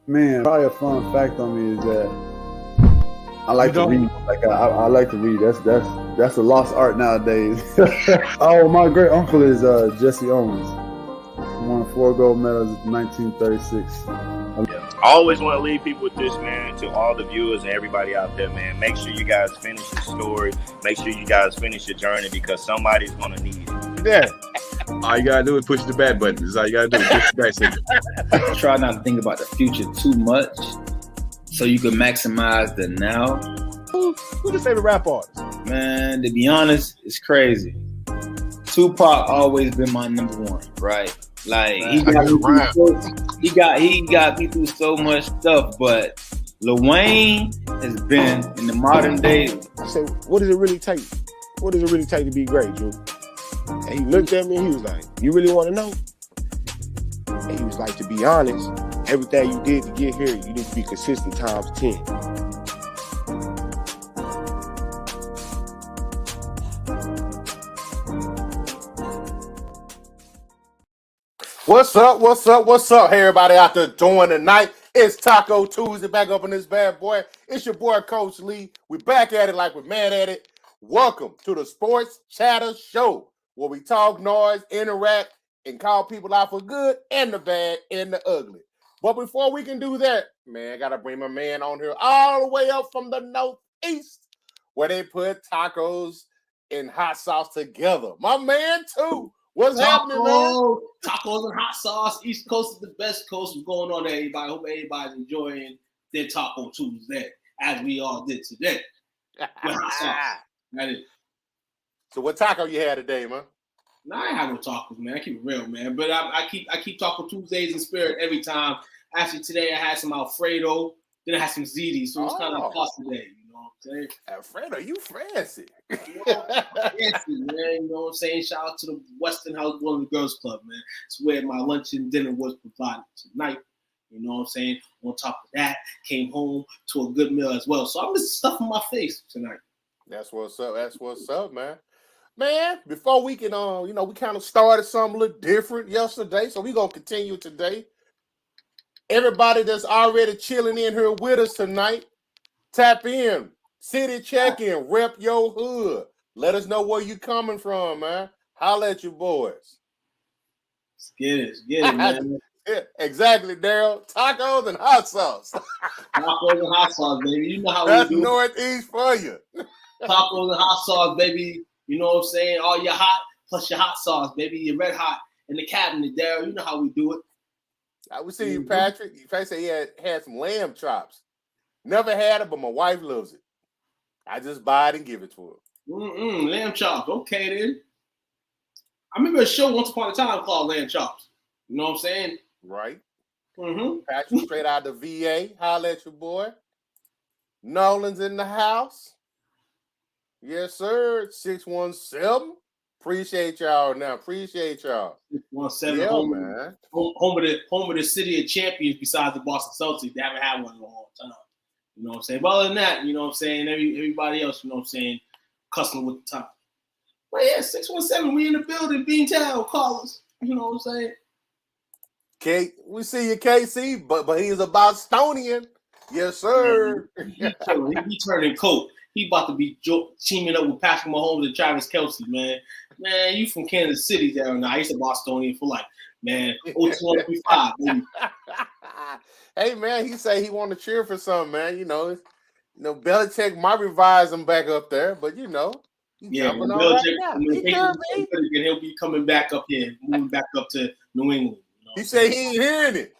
Man, probably a fun fact on me is that I like to read. Like I like to read. That's a lost art nowadays. Oh, my great uncle is Jesse Owens. He won 4 gold medals in 1936. I always want to leave people with this, man, to all the viewers and everybody out there, man. Make sure you guys finish your story. Make sure you guys finish your journey because somebody's going to need it. Yeah. All you gotta do is push the back button. That's all you gotta do. Push the back signal. Try not to think about the future too much, so you can maximize the now. Who's your favorite rap artist? Man, to be honest, it's crazy. Tupac always been my number one, right? Like he got me through so much stuff, but Lil Wayne has been in the modern day. I said, what does it really take? What does it really take to be great, Drew? And he looked at me and he was like, you really want to know? And he was like, to be honest, everything you did to get here, you need to be consistent times 10. What's up? What's up? What's up? Hey, everybody out there doing tonight. It's Taco Tuesday back up in this bad boy. It's your boy, Coach Lee. We back at it like we're mad at it. Welcome to the Sports Chatter Show, where we talk noise, interact, and call people out for good and the bad and the ugly. But before we can do that, man, I got to bring my man on here all the way up from the Northeast, where they put tacos and hot sauce together. My man, too. What's happening, man? Tacos and hot sauce. East Coast is the best coast. What's going on, everybody? Hope everybody's enjoying their Taco Tuesday, as we all did today. With hot sauce. That is. So what taco you had today, man? Nah, I ain't have no tacos, man. I keep it real, man. But I keep Taco Tuesdays in spirit every time. Actually, today I had some Alfredo. Then I had some ziti, so it's kind of plus today. You know what I'm saying? Alfredo, you fancy. Fancy, man. You know what I'm saying? Shout out to the Western House Boys and Girls Club, man. It's where my lunch and dinner was provided tonight. You know what I'm saying? On top of that, came home to a good meal as well. So I'm just stuffing my face tonight. That's what's up. That's what's up, man. Man, before we can, we kind of started something a little different yesterday, so we're going to continue today. Everybody that's already chilling in here with us tonight, tap in, city check-in, rep your hood. Let us know where you coming from, man. Holla at your boys. Let's get it, man. Yeah, exactly, Daryl. Tacos and hot sauce. Tacos and hot sauce, baby. You know how That's we do. Northeast for you. Tacos and hot sauce, baby. You know what I'm saying? All your hot plus your hot sauce, baby. Your red hot in the cabinet, Daryl. You know how we do it. I would see you, Patrick. Patrick said he had some lamb chops. Never had it, but my wife loves it. I just buy it and give it to her. Lamb chops. Okay, then. I remember a show once upon a time called Lamb Chops. You know what I'm saying? Right. Mm-hmm. Patrick straight out of the VA. Holla at your boy. Nolan's in the house. Yes, sir. 617. Appreciate y'all now. Appreciate y'all. 617. Yeah, home, man. Home of the city of champions besides the Boston Celtics. They haven't had one in a long time. You know what I'm saying? But other than that, you know what I'm saying? Everybody else, you know what I'm saying, cussing with the time. But yeah, 617, we in the building, Beantown, call us. You know what I'm saying? We see you, KC, but he's a Bostonian. Yes, sir. He turning coat. He about to be teaming up with Patrick Mahomes and Travis Kelce, man. Man, you from Kansas City there now. I used to Bostonian for 0235, baby. Hey, man, he say he want to cheer for something, man. Belichick might revise him back up there, but he's jumping on right now. He'll be coming back up here, moving back up to New England. He said he ain't hearing it.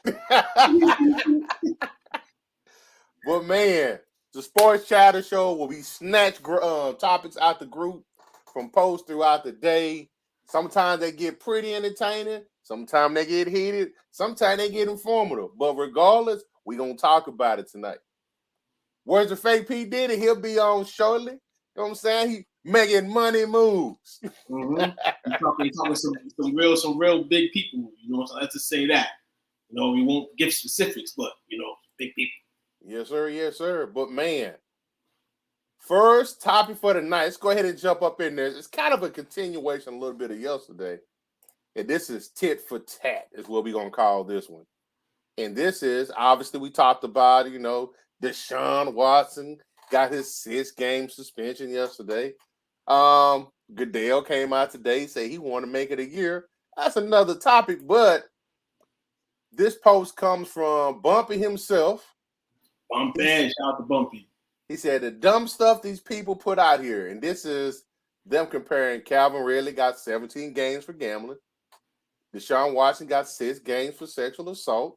But, man, the Sports Chatter Show where we snatch topics out the group from posts throughout the day. Sometimes they get pretty entertaining. Sometimes they get heated. Sometimes they get informative. But regardless, we're going to talk about it tonight. Where's the fake P. Diddy? He'll be on shortly. You know what I'm saying? He making money moves. Mm-hmm. He's talking some real big people. You know, so let's just say that. You know, we won't give specifics, but, big people. Yes, sir. Yes, sir. But, man, first topic for the night. Let's go ahead and jump up in there. It's kind of a continuation a little bit of yesterday. And this is tit for tat is what we're going to call this one. And this is obviously we talked about, Deshaun Watson got his 6-game suspension yesterday. Goodell came out today, say he want to make it a year. That's another topic, but this post comes from Bumpy himself. Bumpy, shout out to Bumpy. He said the dumb stuff these people put out here, and this is them comparing Calvin Ridley got 17 games for gambling. Deshaun Watson got 6 games for sexual assault.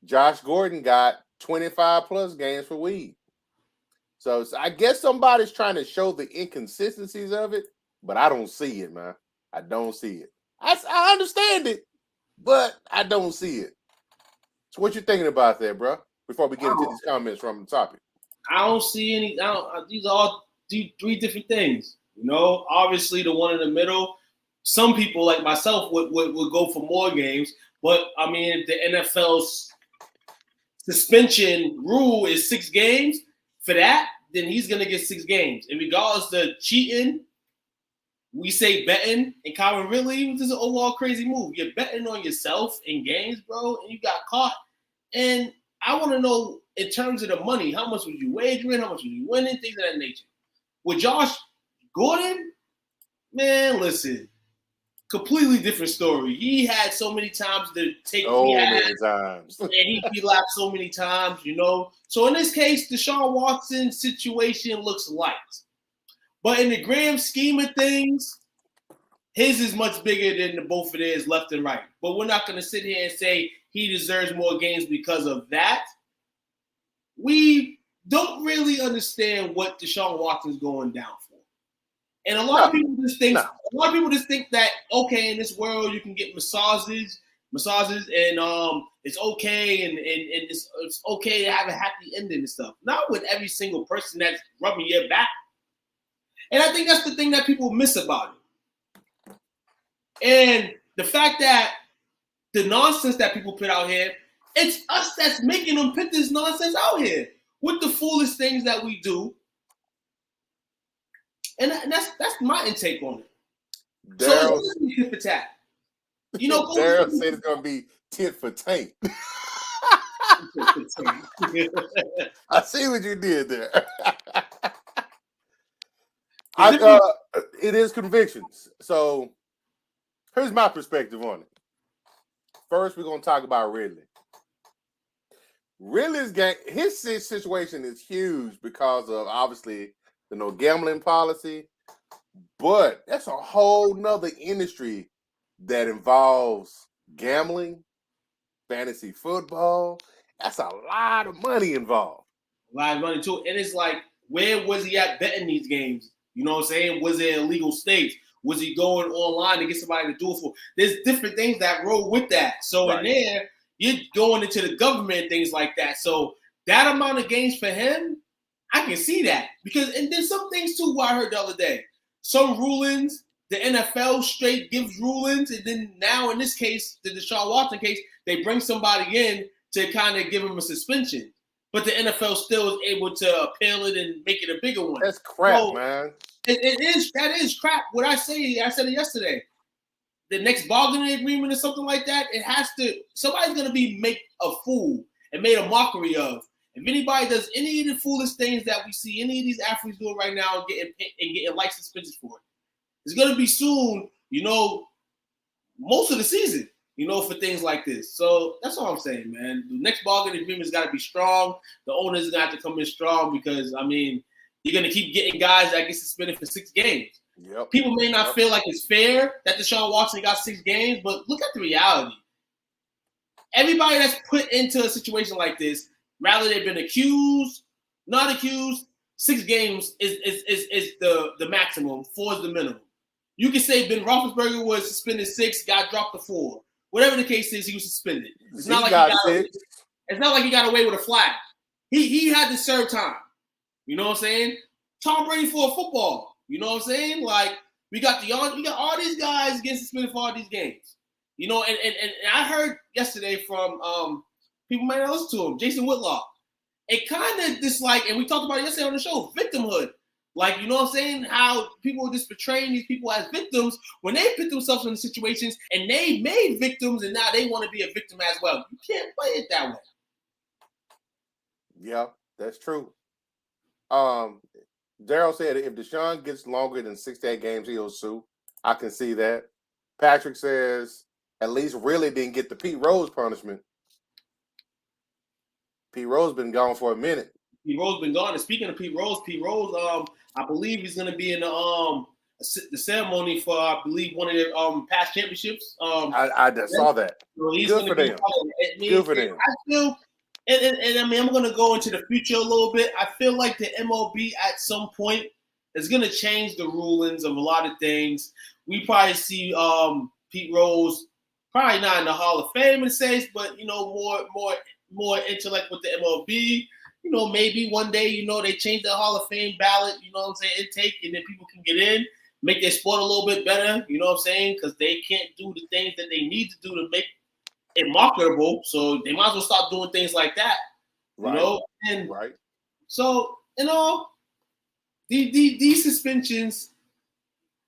Josh Gordon got 25 plus games for weed. So I guess somebody's trying to show the inconsistencies of it, but I don't see it, man. I don't see it. I understand it, but I don't see it. So what you thinking about that, bro? Before we get into these comments from the topic. I don't see any. These are all 3 different things. Obviously the one in the middle. Some people like myself would go for more games, but I mean, if the NFL's suspension rule is 6 games for that, then he's gonna get 6 games. And regardless of cheating, we say betting, and Calvin Ridley was just an overall crazy move. You're betting on yourself in games, bro, and you got caught. And I want to know, in terms of the money, how much was you wagering? How much was you winning? Things of that nature. With Josh Gordon, man, listen, completely different story. He had so many times to take many times. And he lapped so many times, So in this case, Deshaun Watson's situation looks light. But in the grand scheme of things, his is much bigger than the both of theirs left and right. But we're not going to sit here and say he deserves more games because of that. We don't really understand what Deshaun Watson's going down for. And a lot of people just think that, okay, in this world you can get massages and it's okay and it's okay to have a happy ending and stuff. Not with every single person that's rubbing your back. And I think that's the thing that people miss about it. And the fact that the nonsense that people put out here, it's us that's making them put this nonsense out here with the foolish things that we do. And that's my intake on it. Daryl, so it's tit for tat. Daryl said it's gonna be tit for taint. I see what you did there. It is convictions. So here's my perspective on it. First, we're gonna talk about Ridley. Ridley's game, his situation is huge because of obviously the no gambling policy, but that's a whole nother industry that involves gambling, fantasy football. That's a lot of money involved. A lot of money too. And it's like, where was he at betting these games? You know what I'm saying? Was it illegal states? Was he going online to get somebody to do it for? There's different things that roll with that. So in there, you're going into the government and things like that. So that amount of games for him, I can see that. And there's some things too what I heard the other day. Some rulings, the NFL straight gives rulings, and then now in this case, the Deshaun Watson case, they bring somebody in to kind of give him a suspension. But the NFL still is able to appeal it and make it a bigger one. That's crap, man. That is crap. What I said it yesterday. The next bargaining agreement or something like that, somebody's going to be made a fool and made a mockery of. If anybody does any of the foolish things that we see any of these athletes doing right now and getting life suspensions for it, it's going to be soon, most of the season, for things like this. So that's all I'm saying, man. The next bargaining agreement's got to be strong. The owners are going to have to come in strong because, you're going to keep getting guys that get suspended for 6 games. Yep. People may not feel like it's fair that Deshaun Watson got 6 games, but look at the reality. Everybody that's put into a situation like this, rather they've been accused, not accused, 6 games is the maximum, 4 is the minimum. You can say Ben Roethlisberger was suspended 6, got dropped to 4. Whatever the case is, he was suspended. It's not like he got away with a flag. He had to serve time. You know what I'm saying? Tom Brady for a football. You know what I'm saying? Like, we got all these guys getting suspended for all these games. And I heard yesterday from people might not listen to him, Jason Whitlock. It kind of and we talked about it yesterday on the show, victimhood. Like, you know what I'm saying? How people are just portraying these people as victims when they put themselves in situations and they made victims and now they want to be a victim as well. You can't play it that way. Yeah, that's true. Daryl said if Deshaun gets longer than 68 games, he'll sue. I can see that. Patrick says at least really didn't get the Pete Rose punishment. Pete Rose been gone for a minute. Pete Rose been gone. And speaking of Pete Rose, I believe he's going to be in the ceremony for, I believe, one of their past championships. I saw that. So he's Good for them. Good for them. I feel, and I mean, I'm going to go into the future a little bit. I feel like the MLB at some point is going to change the rulings of a lot of things. We probably see Pete Rose probably not in the Hall of Fame in sense, but, you know, more intellect with the MLB. You know, maybe one day, you know, they change the Hall of Fame ballot, you know what I'm saying, intake, and then people can get in, make their sport a little bit better, you know what I'm saying, because they can't do the things that they need to do to make it marketable, so they might as well start doing things like that, you know? And so, you know, these suspensions,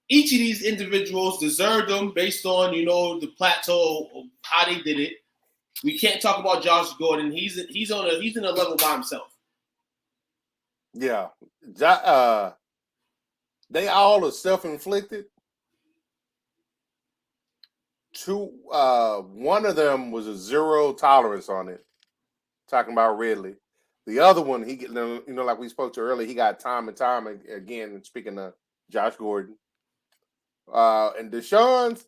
each of these individuals deserve them based on, you know, the plateau of how they did it. We can't talk about Josh Gordon. He's in a level by himself. Yeah. They all are self-inflicted. One of them was a zero tolerance on it. Talking about Ridley. The other one, he get, you know, like we spoke to earlier, he got time and time again. Speaking of Josh Gordon, and Deshaun's,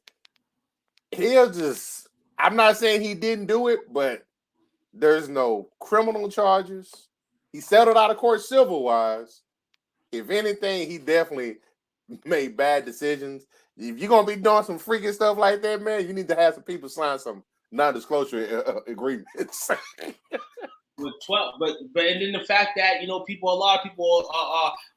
he'll just. I'm not saying he didn't do it, but there's no criminal charges. He settled out of court civil-wise. If anything, he definitely made bad decisions. If you're going to be doing some freaking stuff like that, man, you need to have some people sign some non-disclosure agreements. With 12, but and then the fact that, you know, a lot of people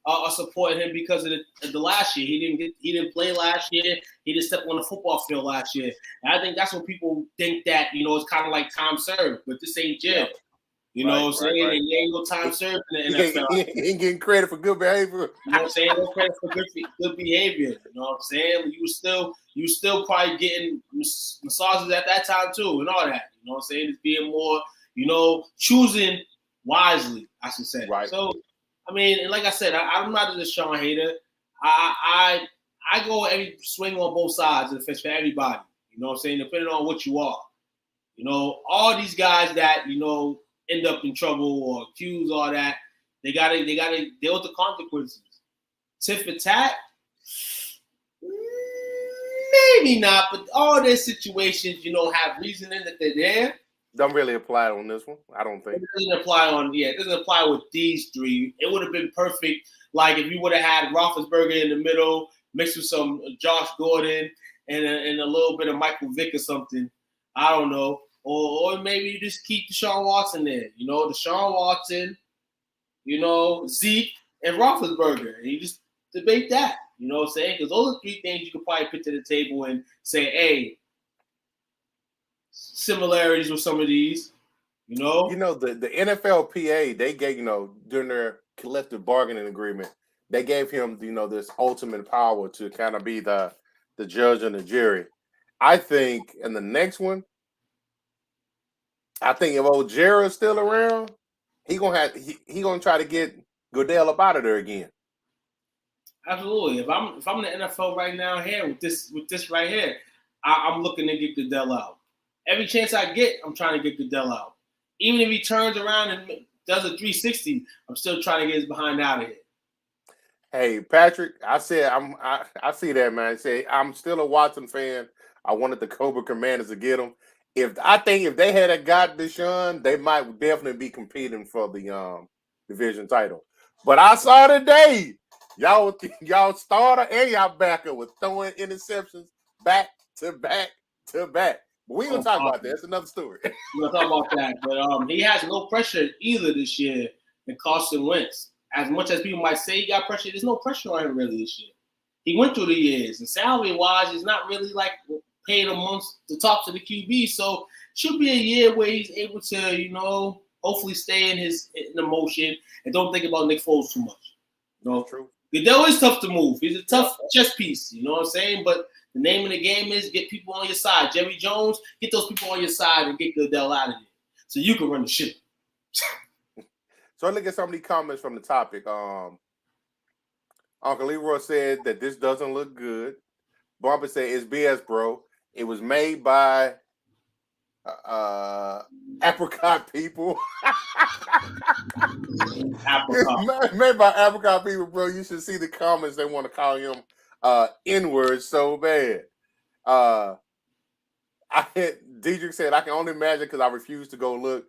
are supporting him because of the last year. He didn't play last year. He didn't step on the football field last year. And I think that's what people think, that, you know, it's kind of like time served, but this ain't jail. You know what I'm saying? Right. And there ain't no time served in the NFL. He ain't getting credit for good behavior. You know what I'm saying? No credit for good behavior. You know what I'm saying? You still probably getting massages at that time too, and all that. You know what I'm saying? It's being more, you know, choosing wisely, I should say. Right. So, I mean, and like I said, I'm not a Deshaun hater. I go swing on both sides of the fence for everybody. You know what I'm saying? Depending on what you are. You know, all these guys that, you know, end up in trouble or accused, all that, they gotta deal with the consequences. Tit for tat, maybe not, but all their situations, you know, have reasoning that they're there. Don't really apply on this one, I don't think. It doesn't apply with these three. It would have been perfect, like if you would have had Roethlisberger in the middle, mixed with some Josh Gordon and a little bit of Michael Vick or something. I don't know. Or maybe you just keep Deshaun Watson there. You know, Deshaun Watson, you know, Zeke, and Roethlisberger. And you just debate that. You know what I'm saying? Because those are three things you could probably put to the table and say, hey, similarities with some of these, you know? You know, the NFLPA, they gave, you know, during their collective bargaining agreement, they gave him, you know, this ultimate power to kind of be the judge and the jury. I think in the next one, I think if old Jared's still around, he gonna try to get Goodell up out of there again. Absolutely. If I'm in the NFL right now here with this right here, I'm looking to get Goodell out. Every chance I get, I'm trying to get Goodell out. Even if he turns around and does a 360, I'm still trying to get his behind out of here. Hey, Patrick, I said I see that, man. Say I'm still a Watson fan. I wanted the Cobra Commanders to get him. I think if they had got Deshaun, they might definitely be competing for the division title. But I saw today, y'all starter and y'all backer was throwing interceptions back to back to back. But we ain't gonna talk about that. That's another story. We're gonna talk about that. But he has no pressure either this year than Carson Wentz. As much as people might say he got pressure, there's no pressure on him really this year. He went through the years, and salary-wise, it's not really like paid amongst the tops of the QB. So should be a year where he's able to, you know, hopefully stay in the motion and don't think about Nick Foles too much. You know? True. Goodell is tough to move. He's a tough chess piece. You know what I'm saying? But the name of the game is get people on your side. Jerry Jones, get those people on your side and get Goodell out of there so you can run the ship. So look at some of these comments from the topic. Uncle Leroy said that this doesn't look good. Barbara said it's BS, bro. It was made by apricot people. Apricot. Made by apricot people, bro. You should see the comments. They want to call him N-words so bad. Diedrich said, I can only imagine because I refuse to go look.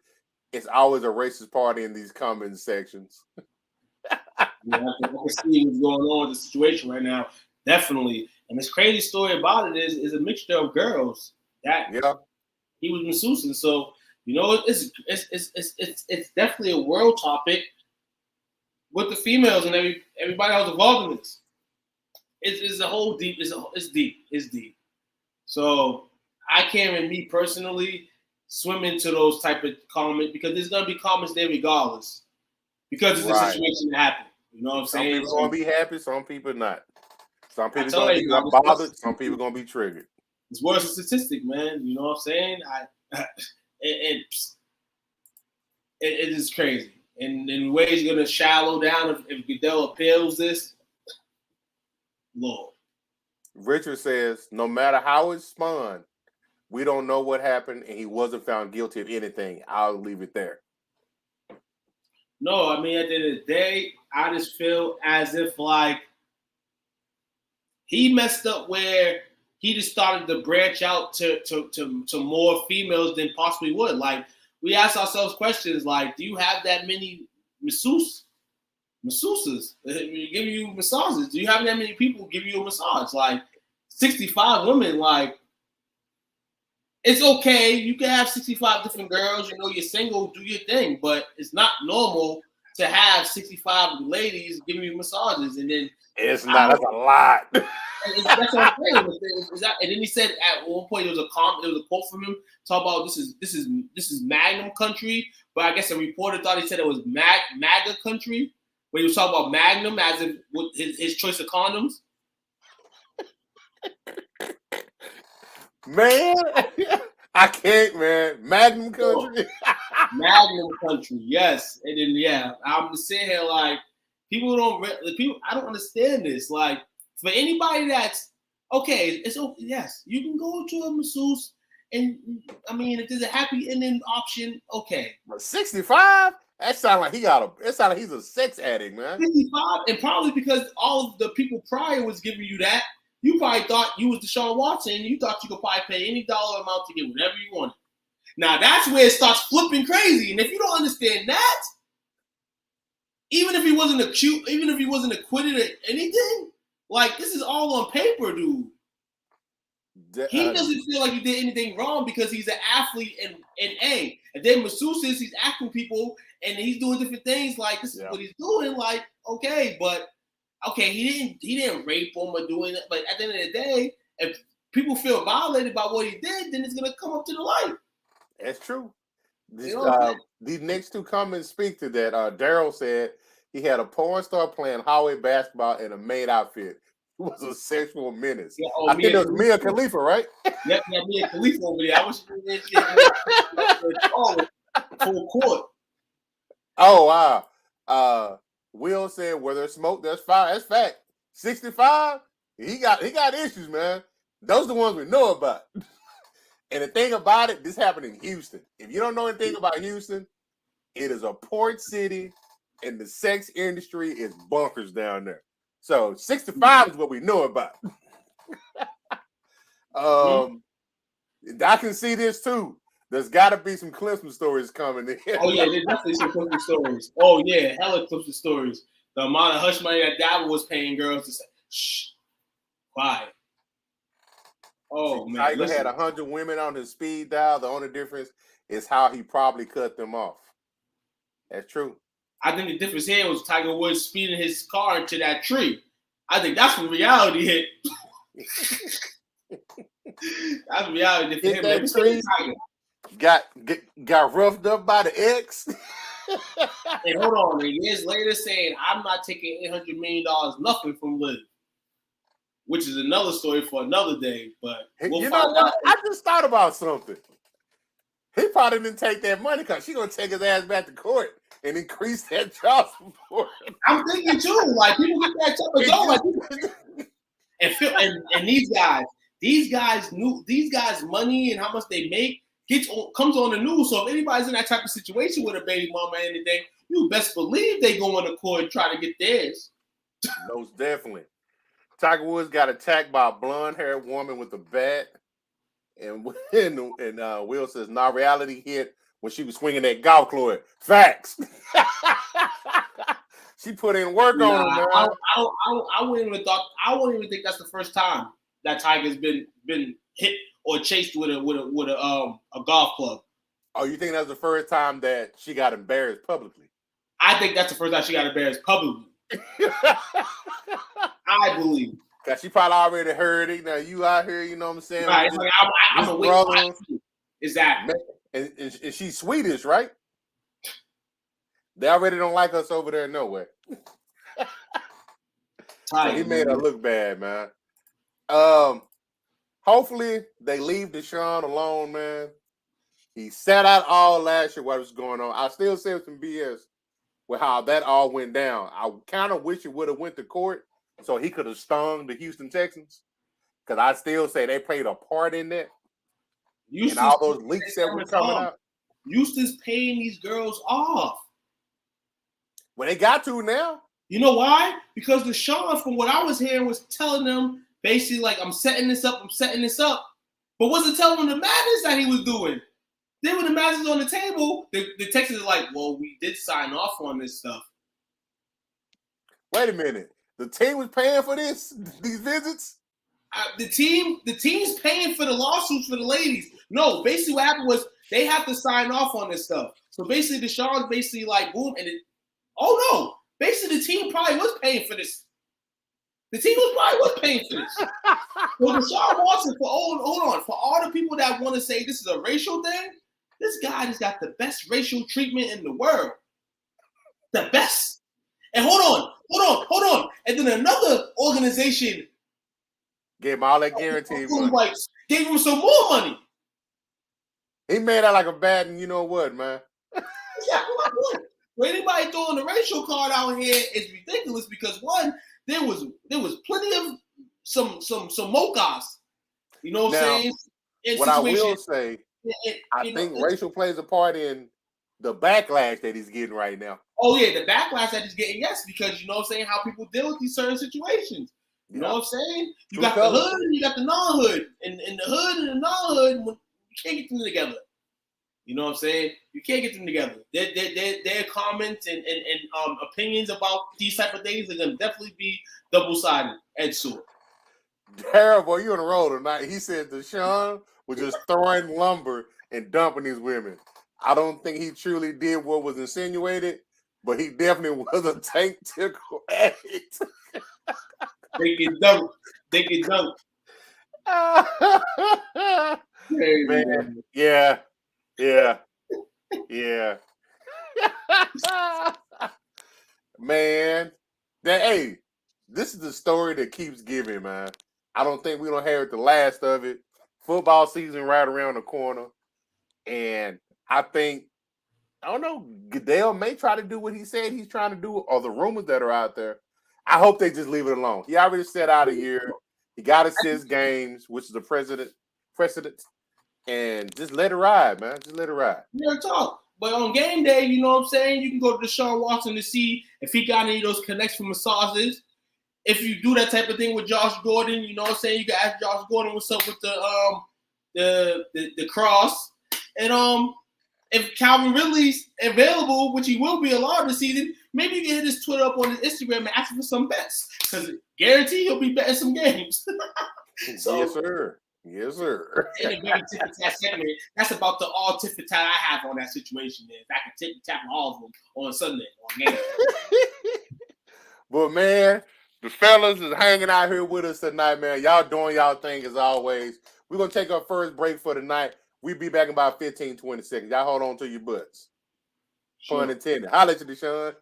It's always a racist party in these comment sections. I can see what's going on with the situation right now. Definitely. And this crazy story about it is a mixture of girls that he was massaging. So, you know, it's definitely a world topic with the females and everybody else involved in this. It's a whole deep. It's deep. So I can't even me personally swim into those type of comments because there's gonna be comments there regardless because it's a situation that happened. You know what I'm saying? Some people gonna be happy, some people not. Some people gonna be bothered, some people gonna be triggered. It's worse a statistic, man. You know what I'm saying? It is crazy. And in ways gonna shallow down if Goodell appeals this. Lord. Richard says, no matter how it's spun, we don't know what happened, and he wasn't found guilty of anything. I'll leave it there. No, I mean, at the end of the day, I just feel as if, like, he messed up where he just started to branch out to more females than possibly would. Like, we ask ourselves questions like, do you have that many masseuses giving you massages? Do you have that many people give you a massage? Like, 65 women, like, it's okay. You can have 65 different girls. You know, you're single, do your thing. But it's not normal to have 65 ladies giving you massages. And then it's not. That's a lot. That's what I'm saying. And then he said at one point there was a quote from him talk about this is Magnum country. But I guess a reporter thought he said it was MAGA country. When he was talking about Magnum as if with his choice of condoms. Man, I can't, man. Magnum country. Magnum country, yes. And then I'm just sitting here like I don't understand this. Like for anybody that's okay, yes, you can go to a masseuse and I mean if there's a happy ending option, okay. But 65? That sounds like he's a sex addict, man. 65, and probably because all of the people prior was giving you that. You probably thought you was Deshaun Watson. You thought you could probably pay any dollar amount to get whatever you wanted. Now that's where it starts flipping crazy. And if you don't understand that, even if he wasn't acquitted of anything, like this is all on paper, dude. He doesn't feel like he did anything wrong because he's an athlete and then masseuses, he's acting people and he's doing different things. Like this is what he's doing. Like okay, but. Okay, he didn't rape them or doing it, but at the end of the day, if people feel violated by what he did, then it's gonna come up to the light. That's true. These next two comments speak to that. Daryl said he had a porn star playing hallway basketball in a maid outfit. It was a sexual menace. Yeah, I think it was Mia Khalifa, right? Yep, Mia Khalifa over there. I wish full court. Oh wow. Will said, where there's smoke, there's fire. That's fact. 65, he got issues, man. Those are the ones we know about. And the thing about it, this happened in Houston. If you don't know anything about Houston, it is a port city, and the sex industry is bunkers down there. So 65 is what we know about. I can see this too. There's got to be some Clemson stories coming in. Oh, yeah, there's definitely some Clemson stories. Oh, yeah, hella Clemson stories. The amount of hush money that Dabble was paying girls to say, shh, quiet. Oh, man. Tiger had 100 women on his speed dial. The only difference is how he probably cut them off. That's true. I think the difference here was Tiger Woods speeding his car into that tree. I think that's when reality hit. That's reality for him. Got roughed up by the ex. And hold on, and years later saying, I'm not taking $800 million nothing from Liv. Which is another story for another day. But we'll you know find what? out. I just thought about something. He probably didn't take that money because she's going to take his ass back to court and increase that child support. I'm thinking too, like people get that type of dough, like and these guys knew these guys' money and how much they make comes on the news. So if anybody's in that type of situation with a baby mama and anything, you best believe they go on the court and try to get theirs. Most definitely. Tiger Woods got attacked by a blonde-haired woman with a bat, and Will says, "Nah, reality hit when she was swinging that golf club." Facts. She put in work on him, man. I wouldn't even think that's the first time that Tiger's been hit or chased with a golf club. Oh, you think that's the first time that she got embarrassed publicly? I think that's the first time she got embarrassed publicly. I believe. Cause she probably already heard it. Now you out here, you know what I'm saying? Right. Like, I'm a wait. Exactly. And she's Swedish, right? They already don't like us over there nowhere. So he made her look bad, man. Hopefully they leave Deshaun alone, man. He sat out all last year what was going on. I still say some BS with how that all went down. I kind of wish it would have went to court so he could have stung the Houston Texans. Because I still say they played a part in that. And all those leaks that were coming out. Houston's paying these girls off. Well, they got to now. You know why? Because Deshaun, from what I was hearing, was telling them basically like, I'm setting this up. But wasn't telling them the madness that he was doing. Then when the madness on the table, the Texans are like, well, we did sign off on this stuff. Wait a minute. The team was paying for these visits? The team's paying for the lawsuits for the ladies. No, basically what happened was they have to sign off on this stuff. So basically Deshaun's basically like, boom, and basically the team probably was paying for this. The team was paying for this. Well, Deshaun Watson, for all the people that want to say this is a racial thing, this guy has got the best racial treatment in the world. The best. And hold on. And then another organization gave him all that guaranteed money. Like, gave him some more money. He made out like a bad, and you know what, man? Yeah, when anybody throwing the racial card out here is ridiculous because one, there was plenty of some mochas. You know what I'm saying? What I will say, I think racial plays a part in the backlash that he's getting right now. Oh yeah, the backlash that he's getting, yes, because you know what I'm saying, how people deal with these certain situations. You know what I'm saying? You got the hood and you got the non-hood. And the hood and the non-hood, you can't get them together. You know what I'm saying? You can't get them together. Their comments and opinions about these type of things are going to definitely be double-sided, edge sword. Terrible, you on a roll tonight. He said Deshaun was just throwing lumber and dumping these women. I don't think he truly did what was insinuated, but he definitely was a tank tickle addict. They get dumped. Man, yeah. Man, this is the story that keeps giving, man. I don't think we're gonna have the last of it. Football season right around the corner, and I think Goodell may try to do what he said he's trying to do, or the rumors that are out there. I hope they just leave it alone. He already set out a year. He got to 6 games, which is the precedent, and just let it ride, man. Just let it ride. Real talk. But on game day, you know what I'm saying? You can go to Deshaun Watson to see if he got any of those connects for massages. If you do that type of thing with Josh Gordon, you know what I'm saying? You can ask Josh Gordon what's up with the cross. And if Calvin Ridley's available, which he will be a lot of the season, maybe you can hit his Twitter up on his Instagram and ask him for some bets. Because guarantee he'll be betting some games. So, yes, sir. In a very tip-for-tat segment, that's about the all tip-for-tat I have on that situation. There, I can tip-for-tat all of them on Sunday on game. But man, the fellas is hanging out here with us tonight, man. Y'all doing y'all thing as always. We're gonna take our first break for the night. We'll be back in about 15-20 seconds. Y'all hold on to your butts. Pun intended. Holla at you, Deshaun.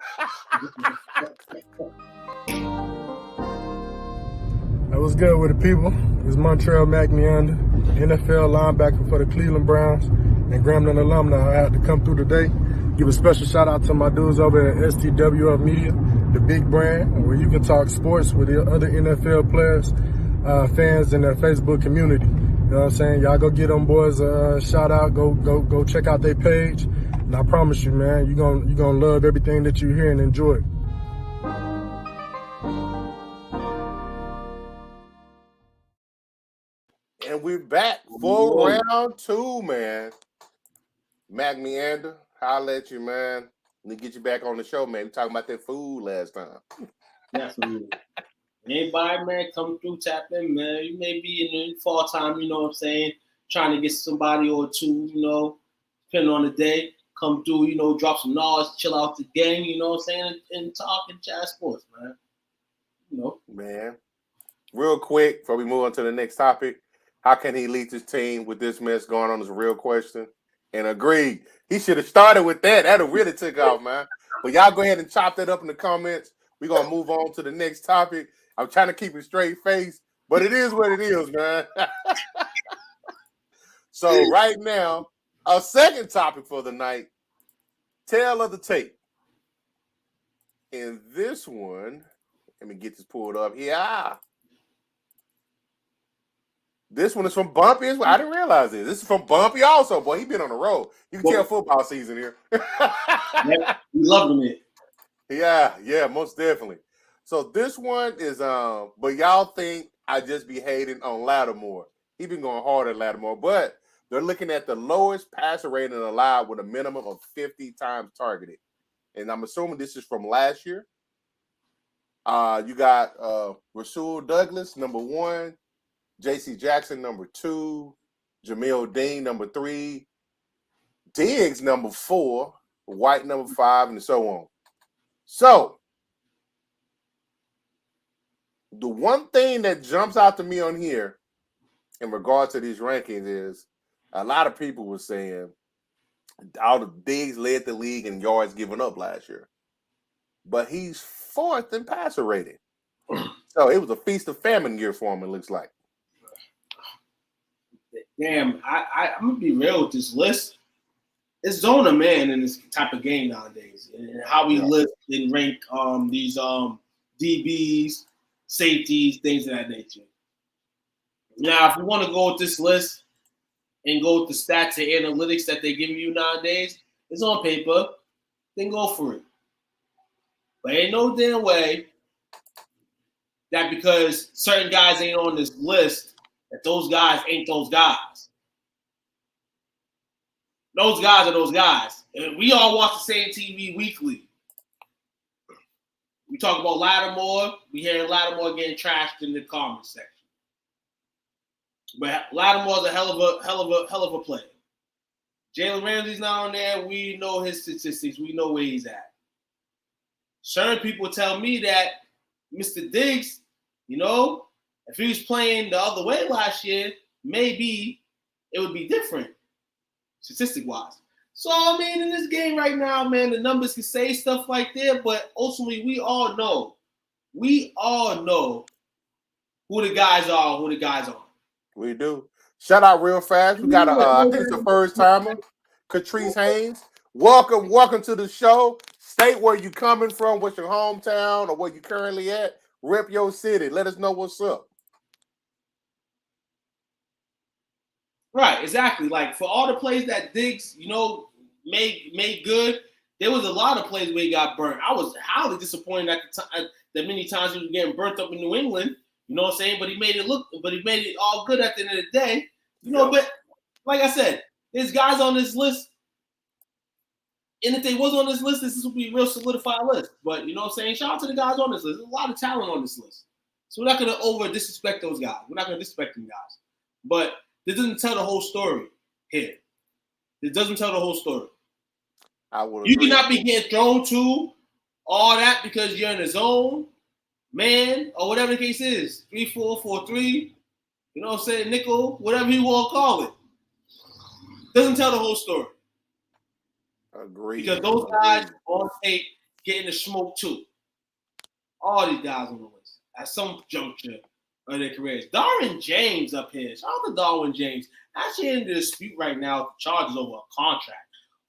That was good with the people. It's Montreal McNeander, NFL linebacker for the Cleveland Browns and Grambling alumni. I had to come through today. Give a special shout out to my dudes over at STWF Media, the big brand, where you can talk sports with the other NFL players, fans in their Facebook community. You know what I'm saying? Y'all go get them boys a shout out. Go check out their page. And I promise you, man, you're gonna love everything that you hear and enjoy. And we're back for round 2, man. Mac Meander, holla at you, man. Let me get you back on the show, man. We talking about that food last time. Definitely. Anybody, man, come through, tap in, man. You may be in the fall time, you know what I'm saying, trying to get somebody or two, you know, depending on the day. Come through, you know, drop some knowledge, chill out the game, you know what I'm saying, and talk and chat sports, man. You know. Man. Real quick, before we move on to the next topic, how can he lead his team with this mess going on is a real question. And agreed. He should have started with that. That'll really took off, man. But y'all go ahead and chop that up in the comments. We're going to move on to the next topic. I'm trying to keep a straight face, but it is what it is, man. So right now, our second topic for the night, tale of the tape. And this one, let me get this pulled up. Yeah. This one is from Bumpy as well. I didn't realize this. This is from Bumpy also. Boy, he been on the road. You can tell football season here. Yeah, we loving it. Yeah, most definitely. So this one is but y'all think I just be hating on Lattimore. He been going hard at Lattimore, but they're looking at the lowest passer rating allowed with a minimum of 50 times targeted. And I'm assuming this is from last year. You got Rasul Douglas, number 1, J.C. Jackson, number 2, Jamil Dean, number 3, Diggs, number 4, White, number 5, and so on. So, the one thing that jumps out to me on here in regards to these rankings is a lot of people were saying all the Diggs led the league in yards given up last year. But he's 4th in passer rating. So, it was a feast of famine year for him, it looks like. Damn, I'm going to be real with this list. It's zone a man in this type of game nowadays. And how we list and rank these DBs, safeties, things of that nature. Now, if you want to go with this list and go with the stats and analytics that they give you nowadays, it's on paper, then go for it. But ain't no damn way that because certain guys ain't on this list, that those guys ain't those guys. Those guys are those guys. And we all watch the same TV weekly. We talk about Lattimore. We hear Lattimore getting trashed in the comment section. But Lattimore's a hell of a player. Jalen Ramsey's not on there. We know his statistics. We know where he's at. Certain people tell me that Mr. Diggs, you know, if he was playing the other way last year, maybe it would be different, statistic-wise. So, I mean, in this game right now, man, the numbers can say stuff like that, but ultimately we all know who the guys are, who the guys aren't. We do. Shout out real fast. We got I think it's the first timer, Catrice Haynes. Welcome to the show. State where you coming from, what's your hometown, or where you currently at. Rep your city. Let us know what's up. Right, exactly. Like for all the plays that Diggs, you know, made good, there was a lot of plays where he got burnt. I was highly disappointed at the time that many times he was getting burnt up in New England. You know what I'm saying? But he made it all good at the end of the day. You know, but like I said, there's guys on this list. And if they was on this list, this would be a real solidified list. But you know what I'm saying? Shout out to the guys on this list. There's a lot of talent on this list. So we're not going to over disrespect those guys. We're not going to disrespect them guys. But this doesn't tell the whole story here. It doesn't tell the whole story. You cannot be getting thrown to all that because you're in the zone, man, or whatever the case is. 3-4, 4-3, you know what I'm saying? Nickel, whatever you want to call it. Doesn't tell the whole story. Agreed. Because those guys on tape getting the smoke too. All these guys on the list at some juncture of their careers. Darwin James up here. Shout out to Darwin James. Actually in the dispute right now with the Chargers over a contract.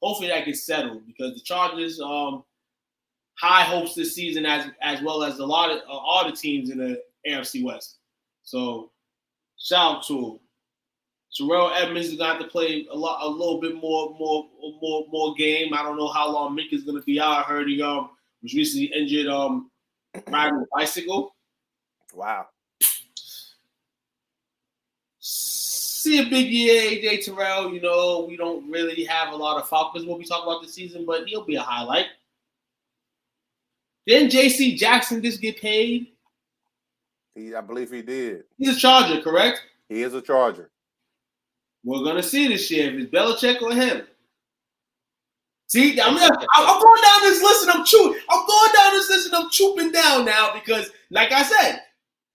Hopefully that gets settled because the Chargers high hopes this season as well as a lot of all the teams in the AFC West. So shout out to him. Terrell Edmonds is going to have to play a little bit more game. I don't know how long Mick is going to be out. I heard he was recently injured riding a bicycle. Wow. See a big year, AJ Terrell. You know, we don't really have a lot of Falcons when we talk about this season, but he'll be a highlight. Didn't J.C. Jackson just get paid? I believe he did. He's a Charger, correct? He is a Charger. We're going to see this year if it's Belichick or him. See, I'm going down this list and I'm chooping down now because, like I said,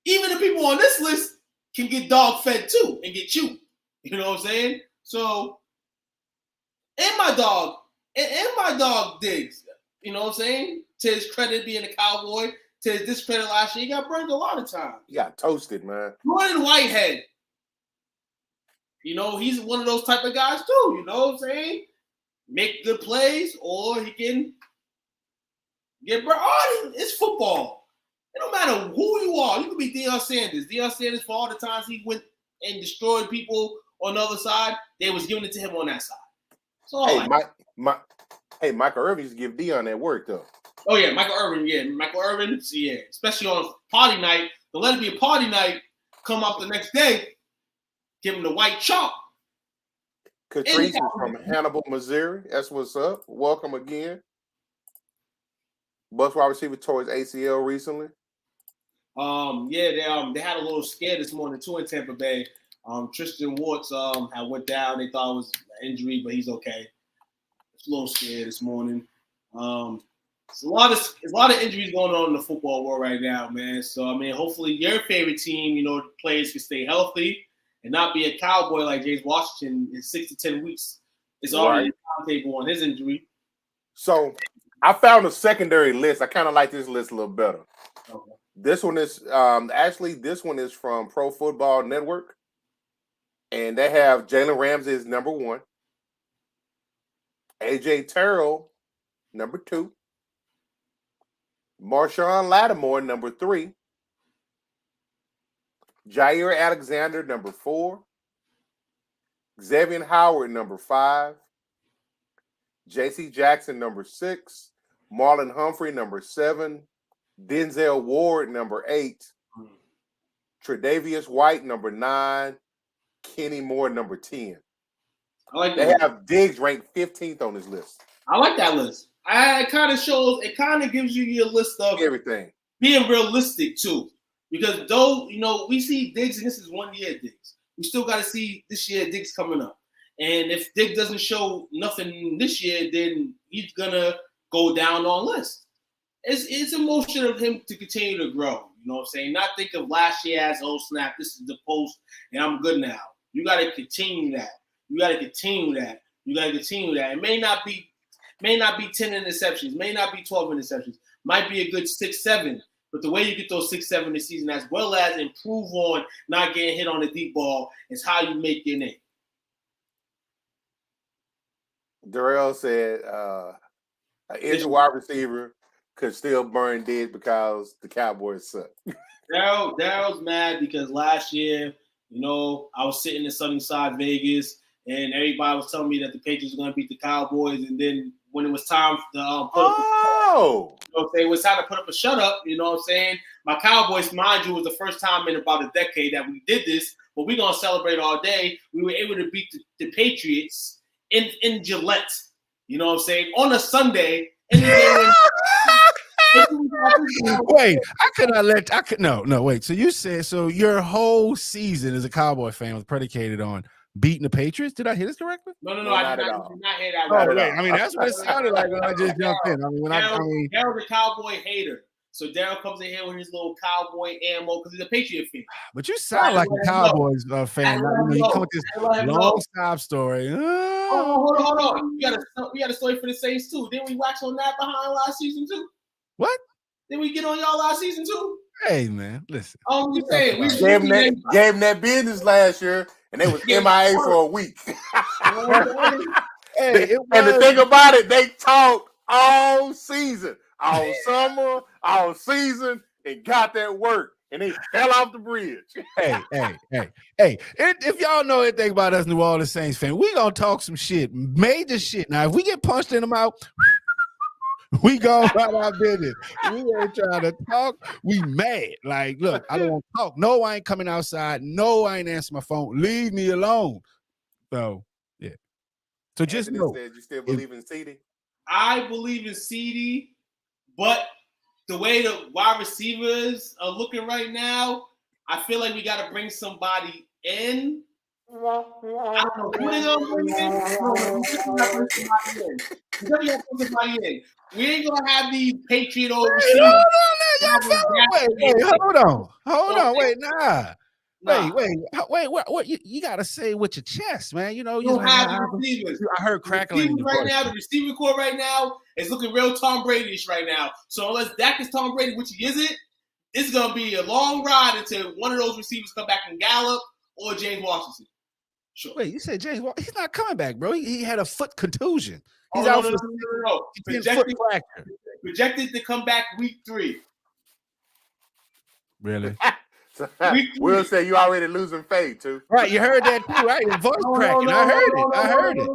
even the people on this list can get dog fed too and get chewed. You know what I'm saying? So, and my dog Diggs, you know what I'm saying? To his credit being a Cowboy, to his discredit last year, he got burned a lot of times. He got toasted, man. Jordan Whitehead. You know, he's one of those type of guys too. You know what I'm saying? Make good plays, or he can get burned. Oh, it's football. It don't matter who you are. You can be Deion Sanders. Deion Sanders, for all the times he went and destroyed people on the other side, they was giving it to him on that side. So Michael Irvin used to give Deion that work though. Oh yeah, Michael Irvin. Yeah, especially on party night. Don't let it be a party night. Come up the next day, give him the white chalk. Catrice is from Hannibal, Missouri. That's what's up. Welcome again. Bus wide receiver tore his ACL recently. They had a little scare this morning too in Tampa Bay. Tristan Wirfs had went down. They thought it was an injury, but he's okay. It's a little scared this morning. It's a lot of injuries going on in the football world right now, man. So I mean, hopefully your favorite team, you know, players can stay healthy and not be a cowboy like James Washington in 6 to 10 weeks. It's already a timetable on his injury. So I found a secondary list. I kind of like this list a little better. Okay. This one is this one is from Pro Football Network, and they have Jalen Ramsey as number 1, AJ Terrell number 2, Marshawn Lattimore number 3, Jair Alexander number 4, Xavier Howard number 5, J.C. Jackson number 6, Marlon Humphrey number 7, Denzel Ward number 8, Tre'Davious White number 9, Kenny Moore number 10. I like that. They have Diggs ranked 15th on this list. I like that list. It kind of gives you your list of everything. Being realistic too. Because though, you know, we see Diggs and this is 1 year Diggs. We still got to see this year Diggs coming up. And if Diggs doesn't show nothing this year, then he's going to go down on list. It's a motion of him to continue to grow. You know what I'm saying? Not think of last year as, oh, snap, this is the post, and I'm good now. You got to continue that. It may not be 10 interceptions, may not be 12 interceptions, might be a good 6, 7. But the way you get those 6, 7 this season, as well as improve on not getting hit on the deep ball, is how you make your name. Darrell said an injured wide receiver could still burn Diggs because the Cowboys suck. Darrell's mad because last year, you know, I was sitting in Sunnyside, Vegas, and everybody was telling me that the Patriots were going to beat the Cowboys, and then when it was time to it was time to put up a shut up, you know what I'm saying? My Cowboys, mind you, was the first time in about a decade that we did this, but we're going to celebrate all day. We were able to beat the Patriots in Gillette, you know what I'm saying, on a Sunday. Wait, wait. So you said, your whole season as a Cowboy fan was predicated on beating the Patriots? Did I hear this correctly? No, I did not hear that. Oh, wait. I mean, that's what it sounded like when I just jumped in. Daryl's a Cowboy hater. So Daryl comes in here with his little cowboy ammo because he's a Patriot fan. But you sound like a Cowboys fan. You come with this long sob story. Hold on. We got a story for the Saints too. Didn't we wax on that behind last season too? What? Did we get on y'all last season too? Hey man, listen. We saying we gave him that business last year, and they was MIA for a week. Hey, and the thing about it, they talked all season, all summer, all season, and got that work, and they fell off the bridge. Hey. If y'all know anything about us New Orleans Saints fan, we gonna talk some shit, major shit. Now, if we get punched in the mouth, we go about our business. We ain't trying to talk. We mad. Like, look, I don't want to talk. No, I ain't coming outside. No, I ain't answering my phone. Leave me alone. So, yeah. So just Anthony know. said you still believe in CD? I believe in CD, but the way the wide receivers are looking right now, I feel like we got to bring somebody in. I don't know who they're going to bring in. We ain't going to have these Patriot old receivers. Hold on. Wait, nah. Wait. You got to say it with your chest, man. You don't have the receivers. I heard crackling. The receiving core right now is looking real Tom Brady-ish right now. So unless Dak is Tom Brady, which he isn't, it's going to be a long ride until one of those receivers come back and Gallup or James Washington. Sure. Wait, you said James Washington? He's not coming back, bro. He had a foot contusion. He's out for no. Projected to come back week 3. Really? Will say you already losing faith too. Right, you heard that too, right? Your voice cracking. I heard it.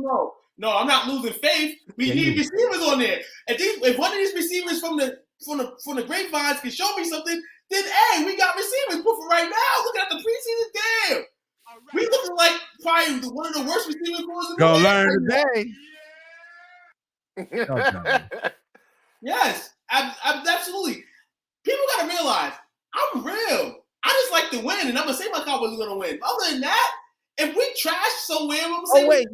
No, I'm not losing faith. We need receivers on there. If one of these receivers from the grapevines can show me something, then hey, we got receivers. But for right now, look at the preseason. Damn, we looking like probably one of the worst receiving cores in the league. Gonna learn today. Yes, absolutely. People gotta realize I'm real. I just like to win, and I'm gonna say my Cowboys are gonna win. Other than that, if we trash somewhere, I'm gonna say wait,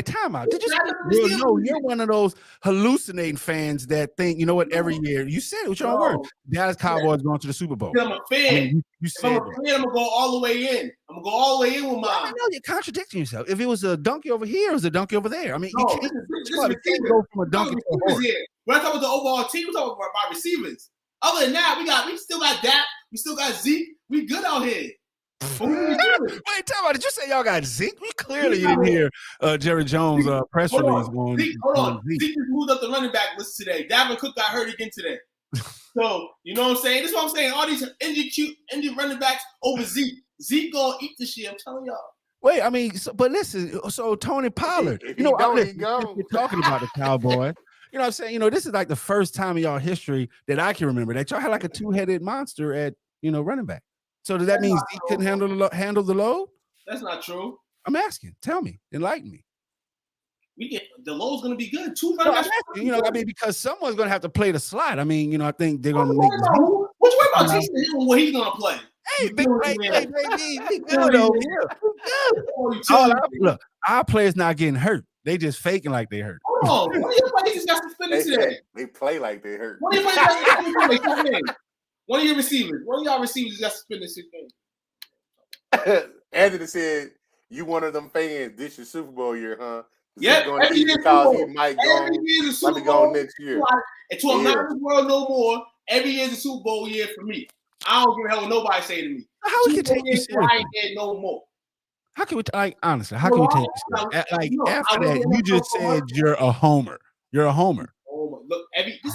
time out. Did you say you're one of those hallucinating fans that think, you know what, every year you said it with your own words. Dallas Cowboys going to the Super Bowl. I'm a fan. You said I'm a fan, I'm gonna go all the way in. I'm gonna go all the way in with mine. I know you're contradicting yourself. If it was a donkey over here, it was a donkey over there. I mean, you can't go from a donkey to a horse. We're not talking about the overall team, we're talking about my receivers. Other than that, we still got Dak, we still got Zeke. We good out here. Wait, tell me, did you say y'all got Zeke? We clearly didn't hear Jerry Jones' press release. Hold on. Zeke just moved up the running back list today. Dalvin Cook got hurt again today. So, you know what I'm saying? This is what I'm saying. All these injured running backs over Zeke. Zeke gonna eat this shit. I'm telling y'all. Wait, I mean, but listen. So Tony Pollard, you're talking about the Cowboys. You know what I'm saying? This is like the first time in y'all history that I can remember that y'all had like a 2-headed monster at running back. So does that mean Zeke couldn't handle the load? That's not true. I'm asking. Tell me. Enlighten me. The load's going to be good. 2 running backs. Because someone's going to have to play the slot. I mean, I think they're going to make. What you worry about Taysom Hill what he's going to play? Hey, big baby, we good over here. Look, our players not getting hurt. They just faking like they hurt. Hold on. One of your players just got suspended today. They play like they hurt. One of your players got suspended. One of your receivers. One of y'all receivers got suspended 6 games. Anthony said, "You one of them fans. This your Super Bowl year, huh?" Yeah. Every year because he might be gone next year. And to a not in the world no more. Every year is a Super Bowl year for me. I don't give a hell what nobody say to me. How we can take you seriously? No more. How can we honestly? How can we take you seriously? After that, you just said you're a homer. You're a homer. Look, it's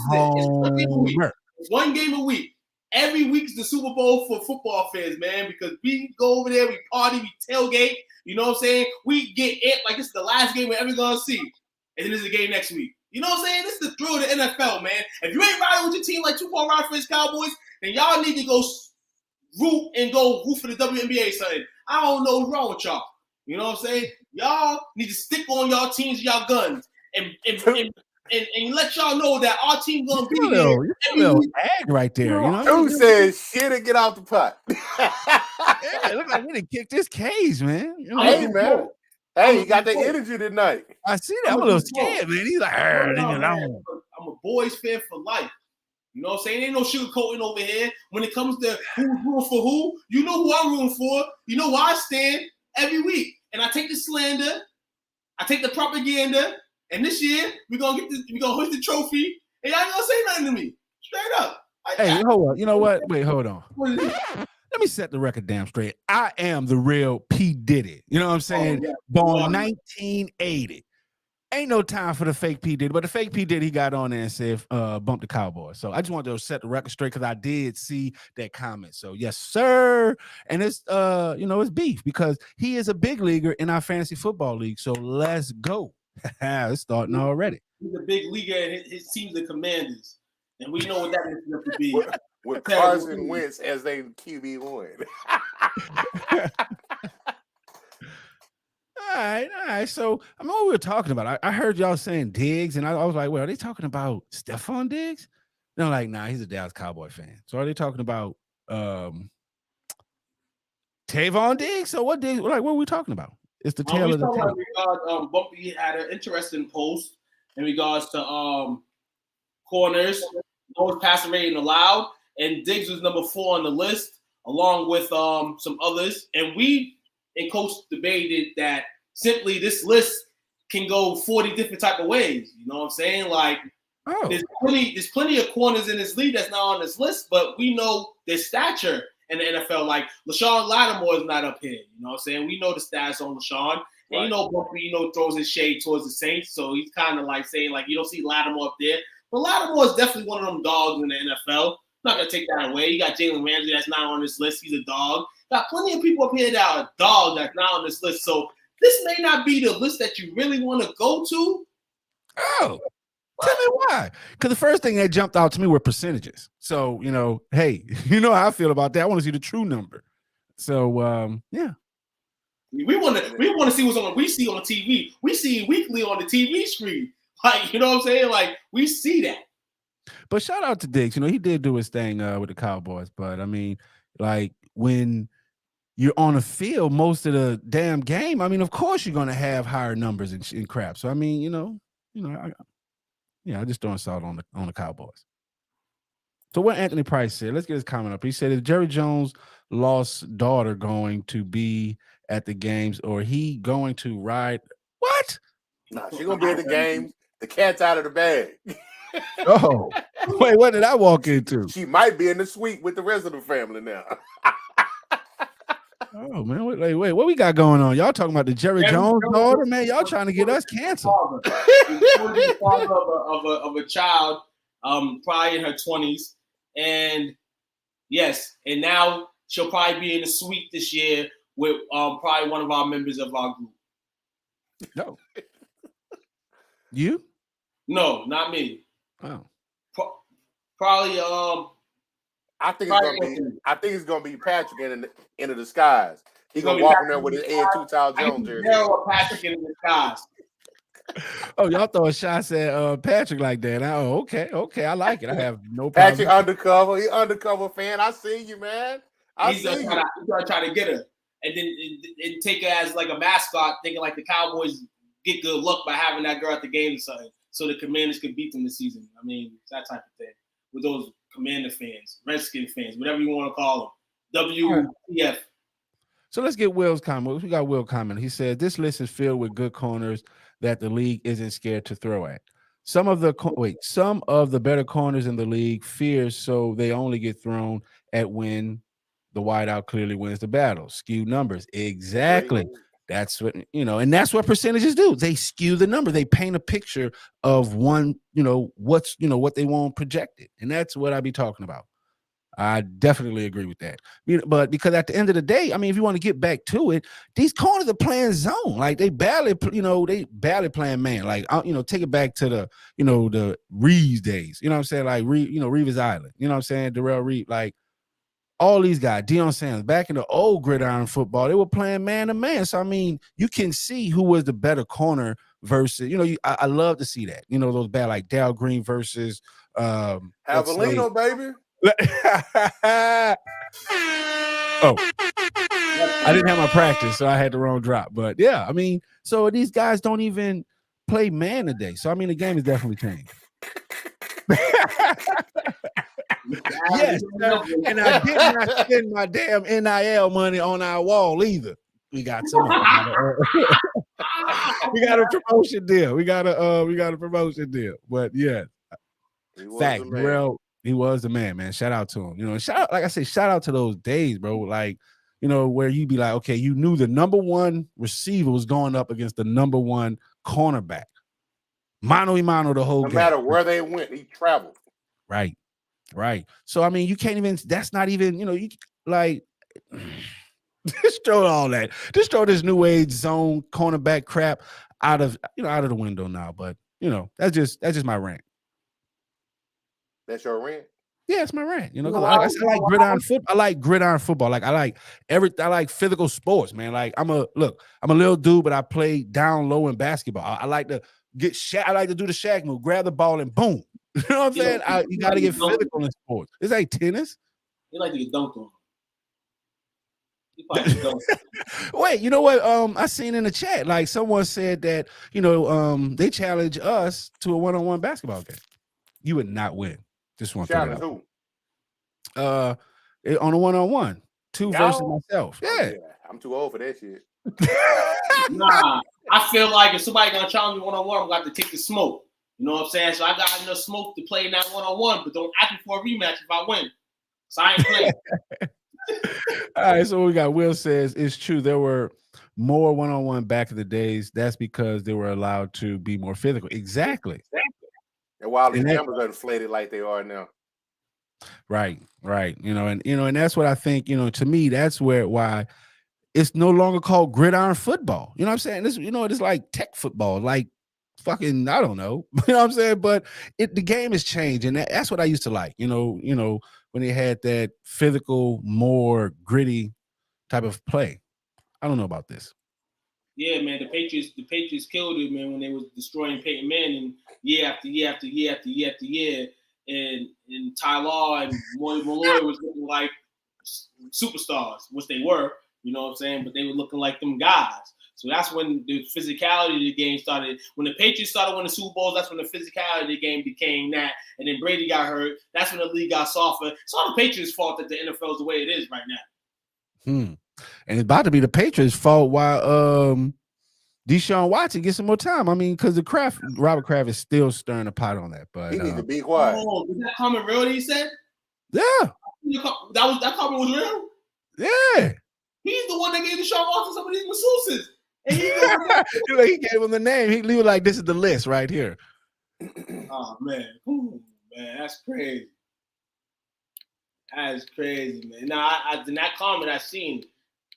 one game a week. Every week's the Super Bowl for football fans, man, because we go over there, we party, we tailgate. You know what I'm saying? We get it like this is the last game we're ever gonna see, and then there's a game next week. You know what I'm saying? This is the thrill of the NFL, man. If you ain't riding with your team like Tupac ride for his Cowboys, then y'all need to go root for the WNBA or something. I don't know what's wrong with y'all. You know what I'm saying? Y'all need to stick on y'all teams and y'all guns and let y'all know that our team's gonna be here. You're a little ag right there. Who says shit and get off the pot? Yeah, it look like we done kicked this cage, man. Hey, man. Hey, he got the energy tonight. I see that. I'm a little scared, man. He's like, I'm a boys fan for life. You know what I'm saying? Ain't no sugarcoating over here. When it comes to who's rooting for who, you know who I'm rooting for. You know where I stand every week. And I take the slander, I take the propaganda, and this year we're gonna hoist the trophy, and y'all ain't gonna say nothing to me. Straight up. Hey, hold on. You know what? Wait, hold on. Let me set the record damn straight. I am the real P. Diddy. You know what I'm saying? Oh, yeah. Born 1980. Ain't no time for the fake P. Diddy, but the fake P. Diddy, he got on there and said, bump the Cowboys. So I just wanted to set the record straight because I did see that comment. So yes, sir. And it's it's beef because he is a big leaguer in our fantasy football league. So let's go. It's starting already. He's a big leaguer and his team's the Commanders. And we know what that is going to be. With Carson Wentz as they QB1. All right. So, I mean, what we were talking about, I heard y'all saying Diggs, and I was like, well, are they talking about Stephon Diggs? They're like, nah, he's a Dallas Cowboy fan. So, are they talking about Tavon Diggs? So, what Diggs? Like, what are we talking about? It's the tail of the tape. Bumpy had an interesting post in regards to corners, lowest passer rating allowed, and Diggs was number 4 on the list, along with some others. And we and Coach debated that simply this list can go 40 different type of ways. You know what I'm saying? Like, there's plenty of corners in this league that's not on this list, but we know their stature in the NFL. Like, LaShawn Lattimore is not up here. You know what I'm saying? We know the stats on LaShawn. And you know, Bumpy, throws his shade towards the Saints, so he's kind of like saying, like, you don't see Lattimore up there. But Lattimore is definitely one of them dogs in the NFL. I'm not going to take that away. You got Jalen Ramsey that's not on this list. He's a dog. Got plenty of people up here that are dogs that's not on this list. So this may not be the list that you really want to go to. Oh, tell me why. Because the first thing that jumped out to me were percentages. So, hey, you know how I feel about that. I want to see the true number. So, yeah. We want to see what's on. We see on TV. We see weekly on the TV screen. Like, you know what I'm saying? Like, we see that. But shout out to Diggs. He did do his thing with the Cowboys. But I mean, like, when you're on the field most of the damn game, I mean, of course you're going to have higher numbers and crap. So I mean, I just throwing salt on the Cowboys. So what Anthony Price said, let's get his comment up. He said, is Jerry Jones' lost daughter going to be at the games, or he going to ride? What? Nah, she's going to be at the games. The cat's out of the bag. Oh, wait, what did I walk into? She might be in the suite with the rest of the family now. Oh, man, wait, what we got going on? Y'all talking about the Jerry Jones daughter, man? Y'all trying to get us canceled. The father of a child, probably in her 20s. And yes, and now she'll probably be in the suite this year with probably one of our members of our group. No. You? No, not me. Oh. Probably I think it's gonna be Patrick in a disguise. He's gonna walk in there with his Ed Tutal Jones jersey. Patrick in a disguise. Oh, y'all throw shots at Patrick like that. Oh, okay. I like it. I have no problem. Patrick undercover. He undercover fan. I see you, man. He's gonna try to get her and then and take her as like a mascot, thinking like the Cowboys get good luck by having that girl at the game or something, so the Commanders can beat them this season. I mean, it's that type of thing with those Commander fans, Redskin fans, whatever you want to call them. WTF. So let's get Will's comment. We got Will comment. He said, this list is filled with good corners that the league isn't scared to throw at. Some of the better corners in the league fear, so they only get thrown at when the wideout clearly wins the battle. Skew numbers. Exactly. That's what, and that's what percentages do. They skew the number. They paint a picture of what they want projected. And that's what I be talking about. I definitely agree with that. But because at the end of the day, I mean, if you want to get back to it, these corners are playing zone. Like they barely playing man. Like, take it back to the Reeves days. You know what I'm saying? Like, Reeves Island. You know what I'm saying? Darrell Reed. Like, all these guys, Deion Sanders, back in the old gridiron football, they were playing man to man. So, I mean, you can see who was the better corner versus, I love to see that. Those bad, like Dal Green versus Avellino, baby. Oh, I didn't have my practice, so I had the wrong drop. But yeah, I mean, so these guys don't even play man today. So I mean, the game has definitely changed. Yes, sir. And I did not spend my damn NIL money on our wall either. We got some. We got a promotion deal. We got a promotion deal. But yeah, fact, Darrell, he was the man. Shout out to him. You know, shout out, like I said, shout out to those days, bro. Like, you know, where you be like, okay, you knew the number one receiver was going up against the number one cornerback. Mano a mano the whole game. No matter where they went, he traveled. Right. So I mean, you can't even. That's not even. You know, you like. Just throw all that. Just throw this new age zone cornerback crap out of the window now. But you know, that's just my rant. That's your rant? Yeah, it's my rant. You know, because I like gridiron football. I like gridiron football. Like I like physical sports, man. Like I'm a little dude, but I play down low in basketball. I like to get I like to do the Shaq move, grab the ball and boom. You know what I'm saying? You got to get physical in sports. It's like tennis. You like to get dunked on. Wait, you know what? I seen in the chat, like someone said that, you know, they challenge us to a one-on-one basketball game. You would not win. Just want to challenge who? On a one-on-one, two versus myself. Yeah, I'm too old for that shit. Nah, I feel like if somebody gonna challenge me one-on-one, I'm gonna have to take the smoke. You know what I'm saying? So I got enough smoke to play in that one-on-one, but don't ask me for a rematch if I win. So I ain't playing. All right, so we got Will says it's true. There were more one-on-one back in the days. That's because they were allowed to be more physical. Exactly. And while the numbers are inflated like they are now. Right. You know, and that's what I think, you know, to me, that's why it's no longer called gridiron football. You know what I'm saying? This, you know, it's like tech football, like fucking, I don't know. You know what I'm saying? But the game has changed, and that's what I used to like. You know, when they had that physical, more gritty type of play. I don't know about this. Yeah, man, the Patriots killed it, man, when they was destroying Peyton Manning year after year after year after year after year, and Ty Law and Malloy was looking like superstars, which they were, you know what I'm saying, but they were looking like them guys. So that's when the physicality of the game started. When the Patriots started winning Super Bowls, that's when the physicality of the game became that. And then Brady got hurt. That's when the league got softer. It's all the Patriots' fault that the NFL is the way it is right now. And it's about to be the Patriots' fault while Deshaun Watson gets some more time. I mean, because Robert Kraft is still stirring the pot on that. But he needs to be quiet. Oh, is that comment real that he said? Yeah. That comment was real? Yeah. He's the one that gave Deshaun Watson some of these masseuses. And he gave him the name. He was like, this is the list right here. Oh, man. Ooh, man, that's crazy. That's crazy, man. Now, in that comment I seen,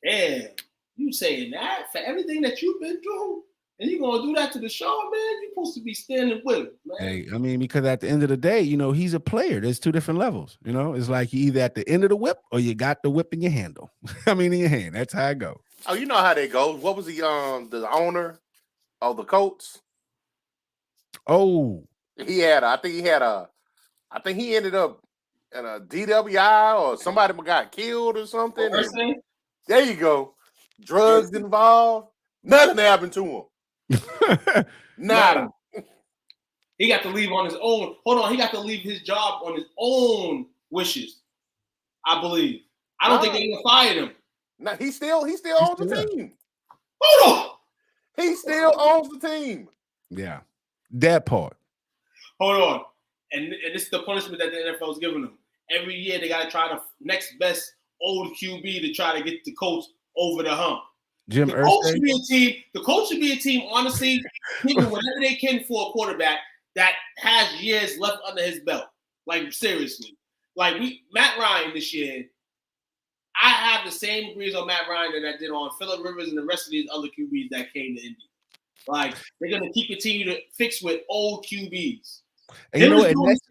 damn, you saying that for everything that you've been through, and you're going to do that to Deshaun, man? You're supposed to be standing with him, man. Hey, I mean, because at the end of the day, you know, he's a player. There's two different levels, you know? It's like you either at the end of the whip or you got the whip in your handle. I mean, in your hand. That's how it goes. Oh, you know how that goes. What was the owner of the Colts? Oh. I think he ended up in a DWI or somebody got killed or something. There you go. Drugs involved. Nothing happened to him. Nada. He got to leave on his own. Hold on. He got to leave his job on his own wishes, I believe. I don't think they even fired him. No, he still owns the team. Hold on. He still owns the team. Yeah. That part. Hold on. And this is the punishment that the NFL is giving them. Every year they got to try the next best old QB to try to get the coach over the hump. The coach should be a team, honestly, giving whatever they can for a quarterback that has years left under his belt. Like, seriously. Like, Matt Ryan this year, I have the same degrees on Matt Ryan that I did on Phillip Rivers and the rest of these other QBs that came to Indy. Like, they're going to continue to fix with old QBs. And you know what?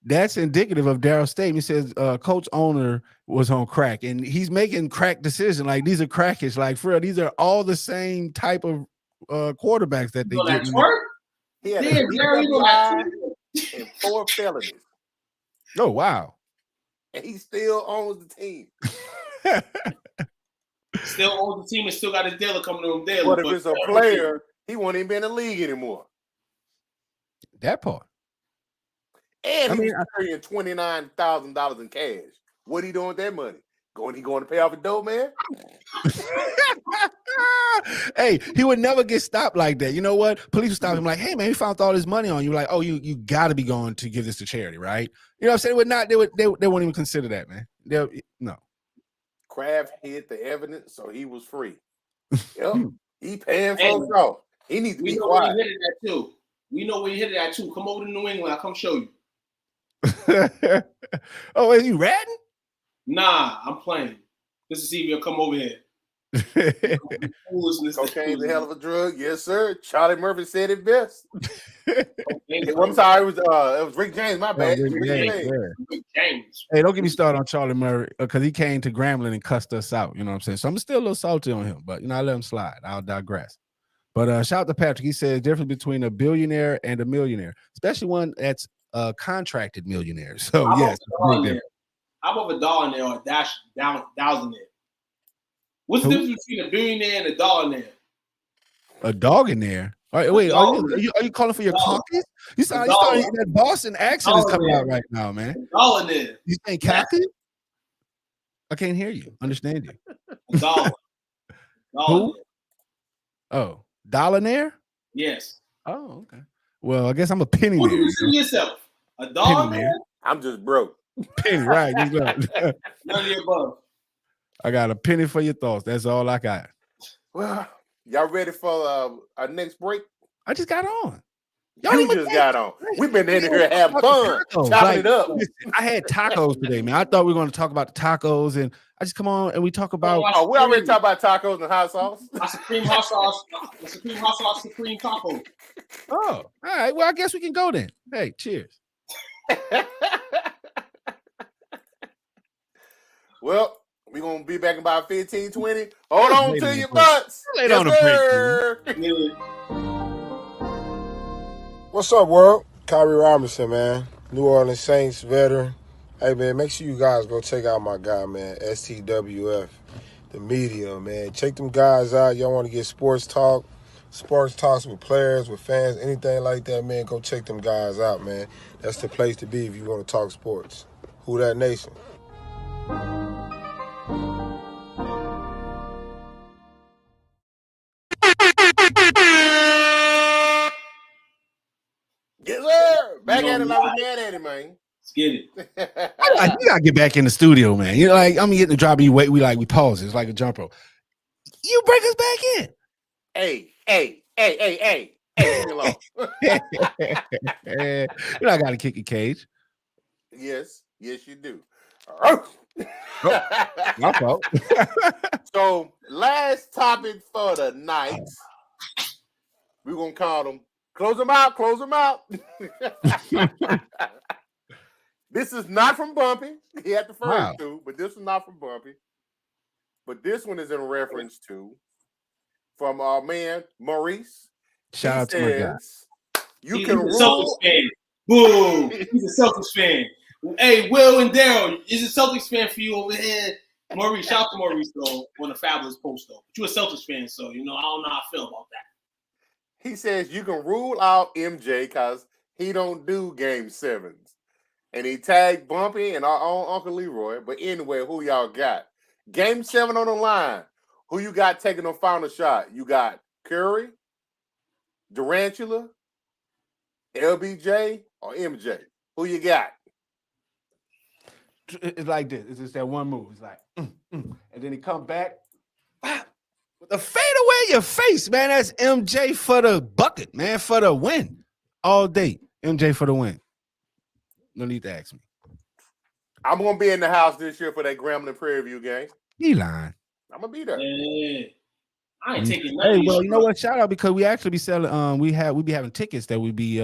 That's indicative of Daryl's statement. He says coach owner was on crack, and he's making crack decisions. Like, these are crackish. Like, for real, these are all the same type of quarterbacks that they get. He had a DWI and 4 felonies. Oh, wow. And he still owns the team. Still owns the team and still got his dealer coming to him daily. But if it's a player, he won't even be in the league anymore. That part. And I he mean, was carrying $29,000 in cash. What he doing with that money? He going to pay off a dope man? hey, he would never get stopped like that. You know what? Police would stop him like, hey man, we found all this money on you. Like, oh, you gotta be going to give this to charity, right? You know what I'm saying? They wouldn't even consider that, man. No. Kraft hid the evidence, so he was free. Yep. He paying folks off. He needs to be quiet. We know where you hit it at too. Come over to New England, I'll come show you. Oh, is you ratting? Nah, I'm playing. Just to see if you'll come over here. Cocaine's a hell of a drug, yes, sir. Charlie Murphy said it best. I'm sorry, it was Rick James. My bad. Rick James. Hey, don't get me started on Charlie Murray because he came to Grambling and cussed us out. You know what I'm saying? So I'm still a little salty on him, but I let him slide. I'll digress. But shout out to Patrick. He says difference between a billionaire and a millionaire, especially one that's a contracted millionaire. So yes, how about a dollar there or a $1,000 there? What's the difference between a billionaire and a dollar? A dog in there. All right, wait, are you calling for your caucus? You starting that Boston accent is coming out right now, man. Dollar there. You saying caucus? I can't hear you. Understand you. Dollar. Who? Oh, Dollinaire? Yes. Oh, okay. Well, I guess I'm a penny. What do you see yourself? A dollar? I'm just broke. Penny, right? None of the above. I got a penny for your thoughts. That's all I got. Well, y'all ready for our next break? I just got on. You just got on. We've been in here having fun, chopping it up. Listen, I had tacos today, man. I thought we were going to talk about the tacos, and I just come on and we talk about. Oh, we already talked about tacos and hot sauce. Supreme hot sauce. Supreme hot sauce. Supreme taco. Oh, all right. Well, I guess we can go then. Hey, cheers. Well, we're going to be back in about 15, 20. Hold on to your butts. Later on the break. What's up, world? Kyrie Robinson, man. New Orleans Saints veteran. Hey, man, make sure you guys go check out my guy, man, STWF, the media, man. Check them guys out. Y'all want to get sports talks with players, with fans, anything like that, man, go check them guys out, man. That's the place to be if you want to talk sports. Who that nation? Yes, sir. Back at it like we're mad at it, man. Let's get it. You gotta get back in the studio, man. You know, like I'm getting the drop. You wait. We pause. It's like a jump rope. You bring us back in. Hey. Leave me alone. You know I gotta kick a cage. Yes, you do. My fault. So, last topic for the night. We're gonna call them. Close them out. This is not from Bumpy. He had the first two, but this is not from Bumpy. But this one is in reference to from our man Maurice. Shout out to my guy. You can rule. Celtics fan. Boom. He's a Celtics fan. Hey, Will and Daryl, is a Celtics fan for you over here? Maurice, shout out to Maurice though on a fabulous post though. But you're a Celtics fan, so I don't know how I feel about that. He says you can rule out MJ because he don't do game 7s. And he tagged Bumpy and our own Uncle Leroy. But anyway, who y'all got? Game 7 on the line. Who you got taking the final shot? You got Curry, Durantula, LBJ, or MJ? Who you got? It's like this. It's just that one move. It's like, and then he come back. The fade away your face, man. That's MJ for the bucket, man, for the win. All day. MJ for the win. No need to ask me. I'm going to be in the house this year for that Grambling Prairie View game. He lying. I'm going to be there. Yeah. I ain't taking nothing. Hey, well, you know what? Shout out because we actually be selling, we be having tickets that we be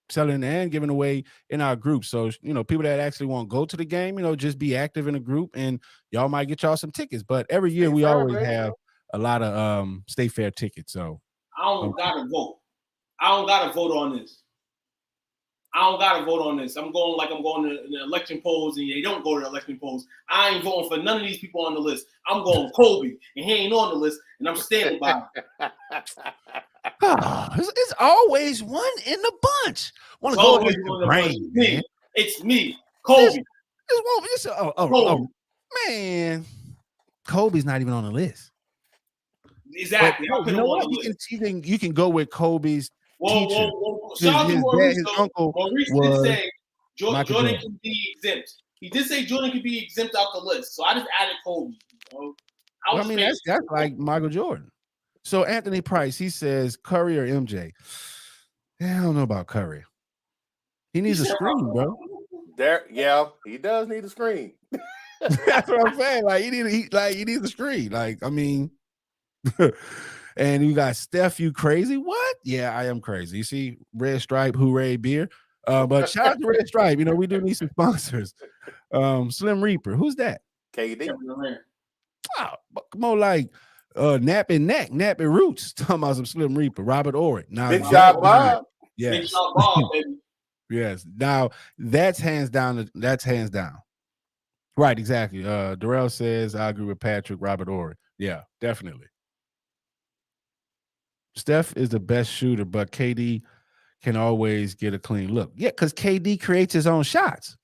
selling and giving away in our group. So, people that actually want to go to the game, just be active in a group and y'all might get y'all some tickets. But every year we always have a lot of State Fair tickets. So I don't gotta vote. I don't gotta vote on this. I don't gotta vote on this. I'm going to the election polls, and they don't go to the election polls. I ain't voting for none of these people on the list. I'm going Kobe, and he ain't on the list, and I'm standing by it. It's always one in the bunch. Want to go against the brain, man. It's me, Kobe. Oh, man. Kobe's not even on the list. Exactly. But, you know what? You can go with Kobe's teacher. Shout out to Maurice. His uncle Maurice did say Jordan can be exempt. He did say Jordan can be exempt out the list. So I just added Kobe. I mean, that's like Michael Jordan. So Anthony Price, he says Curry or MJ. I don't know about Curry. He needs a screen, bro. He does need a screen. That's what I'm saying. Like he needs a screen. Like, I mean, and you got Steph, you crazy? What? Yeah, I am crazy. You see, Red Stripe, hooray, beer. But shout out to Red Stripe. You know, we do need some sponsors. Slim Reaper, who's that? KD. Oh, more like Napping Roots. Talking about some Slim Reaper. Robert Ory. Now, Big Shot Bob. Yes. Big Shot Bob, baby. Yes. Now that's hands down. Right, exactly. Darrell says I agree with Patrick, Robert Ory. Yeah, definitely. Steph is the best shooter, but KD can always get a clean look. Yeah, because KD creates his own shots.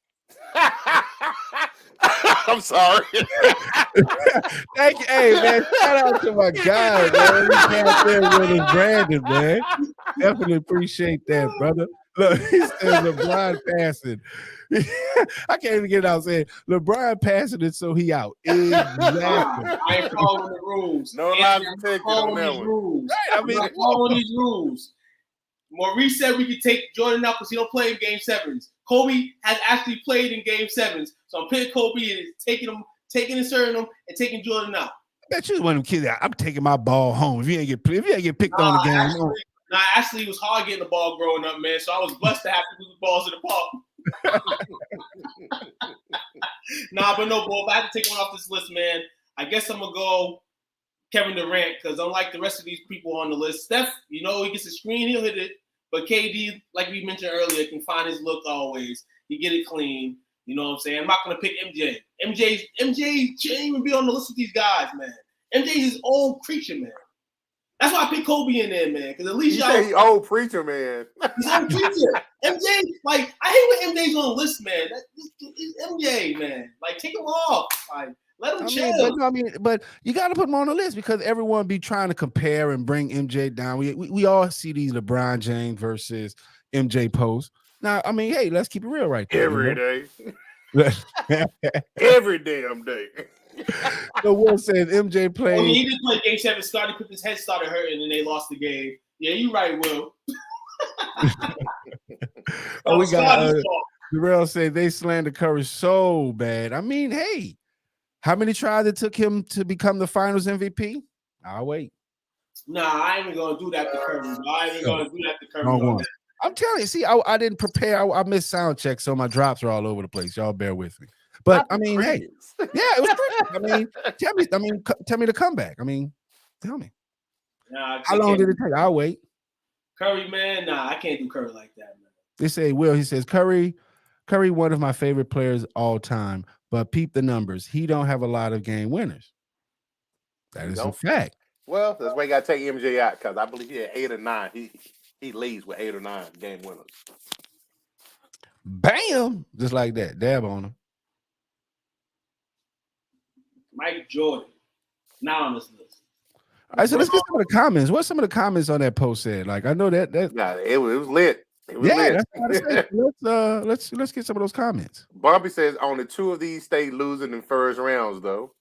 I'm sorry. Thank you. Hey, man, shout out to my guy, man. He's out there with his Brandon, man. Definitely appreciate that, brother. Look, he says LeBron passing. I can't even get it out saying LeBron passing it, so he out. Exactly. I ain't following the rules. No lies taken on that one. Rules. Right, I mean, I'm following these rules. Maurice said we could take Jordan out because he don't play in Game 7s. Kobe has actually played in Game 7s, so I'm picking Kobe and taking inserting him, and taking Jordan out. I bet you one of them kids. I'm taking my ball home. If you ain't get picked on the game. Actually, it was hard getting the ball growing up, man. So I was blessed to have to lose balls in the park. But no, bro. If I had to take one off this list, man, I guess I'm gonna go Kevin Durant, because unlike the rest of these people on the list, Steph, he gets a screen, he'll hit it. But KD, like we mentioned earlier, can find his look always. He get it clean. You know what I'm saying? I'm not gonna pick MJ. MJ shouldn't even be on the list with these guys, man. MJ's his own creature, man. That's why I picked Kobe in there, man. Because at least y'all. He old preacher, man. He's old preacher. MJ, like, I hate when MJ's on the list, man. It's MJ, man. Like, take him off. Like, let him chill. But you got to put him on the list because everyone be trying to compare and bring MJ down. We all see these LeBron James versus MJ posts. Now, I mean, hey, let's keep it real right there. Every day. Every damn day. So Will says MJ played. He didn't play Game 7. Started put his head started hurting, and they lost the game. Yeah, you right, Will. We got Darrell said they slander Curry so bad. I mean, hey, how many tries it took him to become the Finals MVP? I'll wait. Nah, I ain't even gonna do that to Curry. I'm telling you, see, I didn't prepare. I missed sound check, so my drops are all over the place. Y'all bear with me. But I mean, hey, yeah, it was great. Tell me the comeback. I mean, tell me. Nah, how long did it take? I'll wait. Curry, man, nah, I can't do Curry like that, man. They say Will. He says Curry, one of my favorite players all time. But peep the numbers. He don't have a lot of game winners. That is a fact. Well, that's why you got to take MJ out because I believe he had 8 or 9. He leads with 8 or 9 game winners. Bam! Just like that. Dab on him. Mike Jordan, not on this list. All right, so let's get some of the comments. What's some of the comments on that post said? Like, I know that. Nah, it was lit. It was lit. That's what let's get some of those comments. Bobby says only 2 of these stay losing in first rounds, though.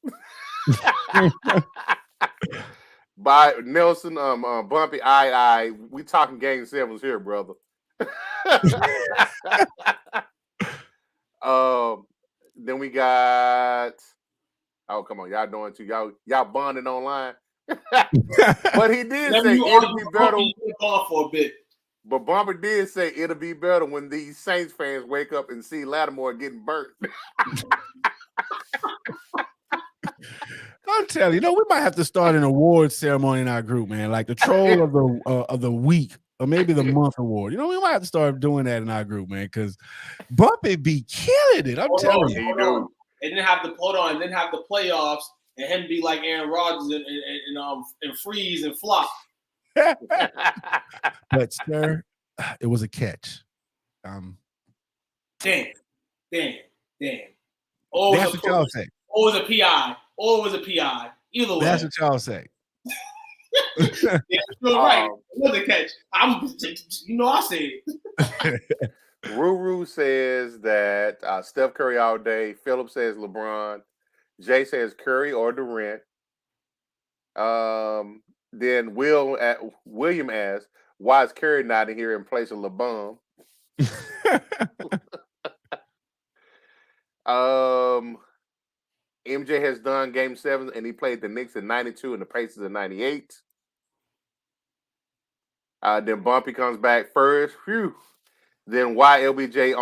By Nelson, Bumpy, we talking game 7s here, brother. Then we got. Oh, come on, y'all doing too. Y'all bonding online. But he did say it'll be better. For a bit. But Bumper did say it'll be better when these Saints fans wake up and see Lattimore getting burnt. I'm telling you, we might have to start an award ceremony in our group, man. Like the troll of the week or maybe the month award. You know, we might have to start doing that in our group, man, because Bumpy be killing it. I'm telling you. Hold on. And then have the playoffs, and him be like Aaron Rodgers and freeze and flop. But sir, it was a catch. Damn. That's what y'all say. Or it was a PI. Either way. That's what y'all say. Yeah, you're right. It was a catch. I said it. Ruru says that Steph Curry all day. Philip says LeBron. Jay says Curry or Durant. Then William asks, why is Curry not in here in place of LeBron? MJ has done Game 7, and he played the Knicks in 92 and the Pacers in 98. Then Bumpy comes back first. Phew. Then why LBJ the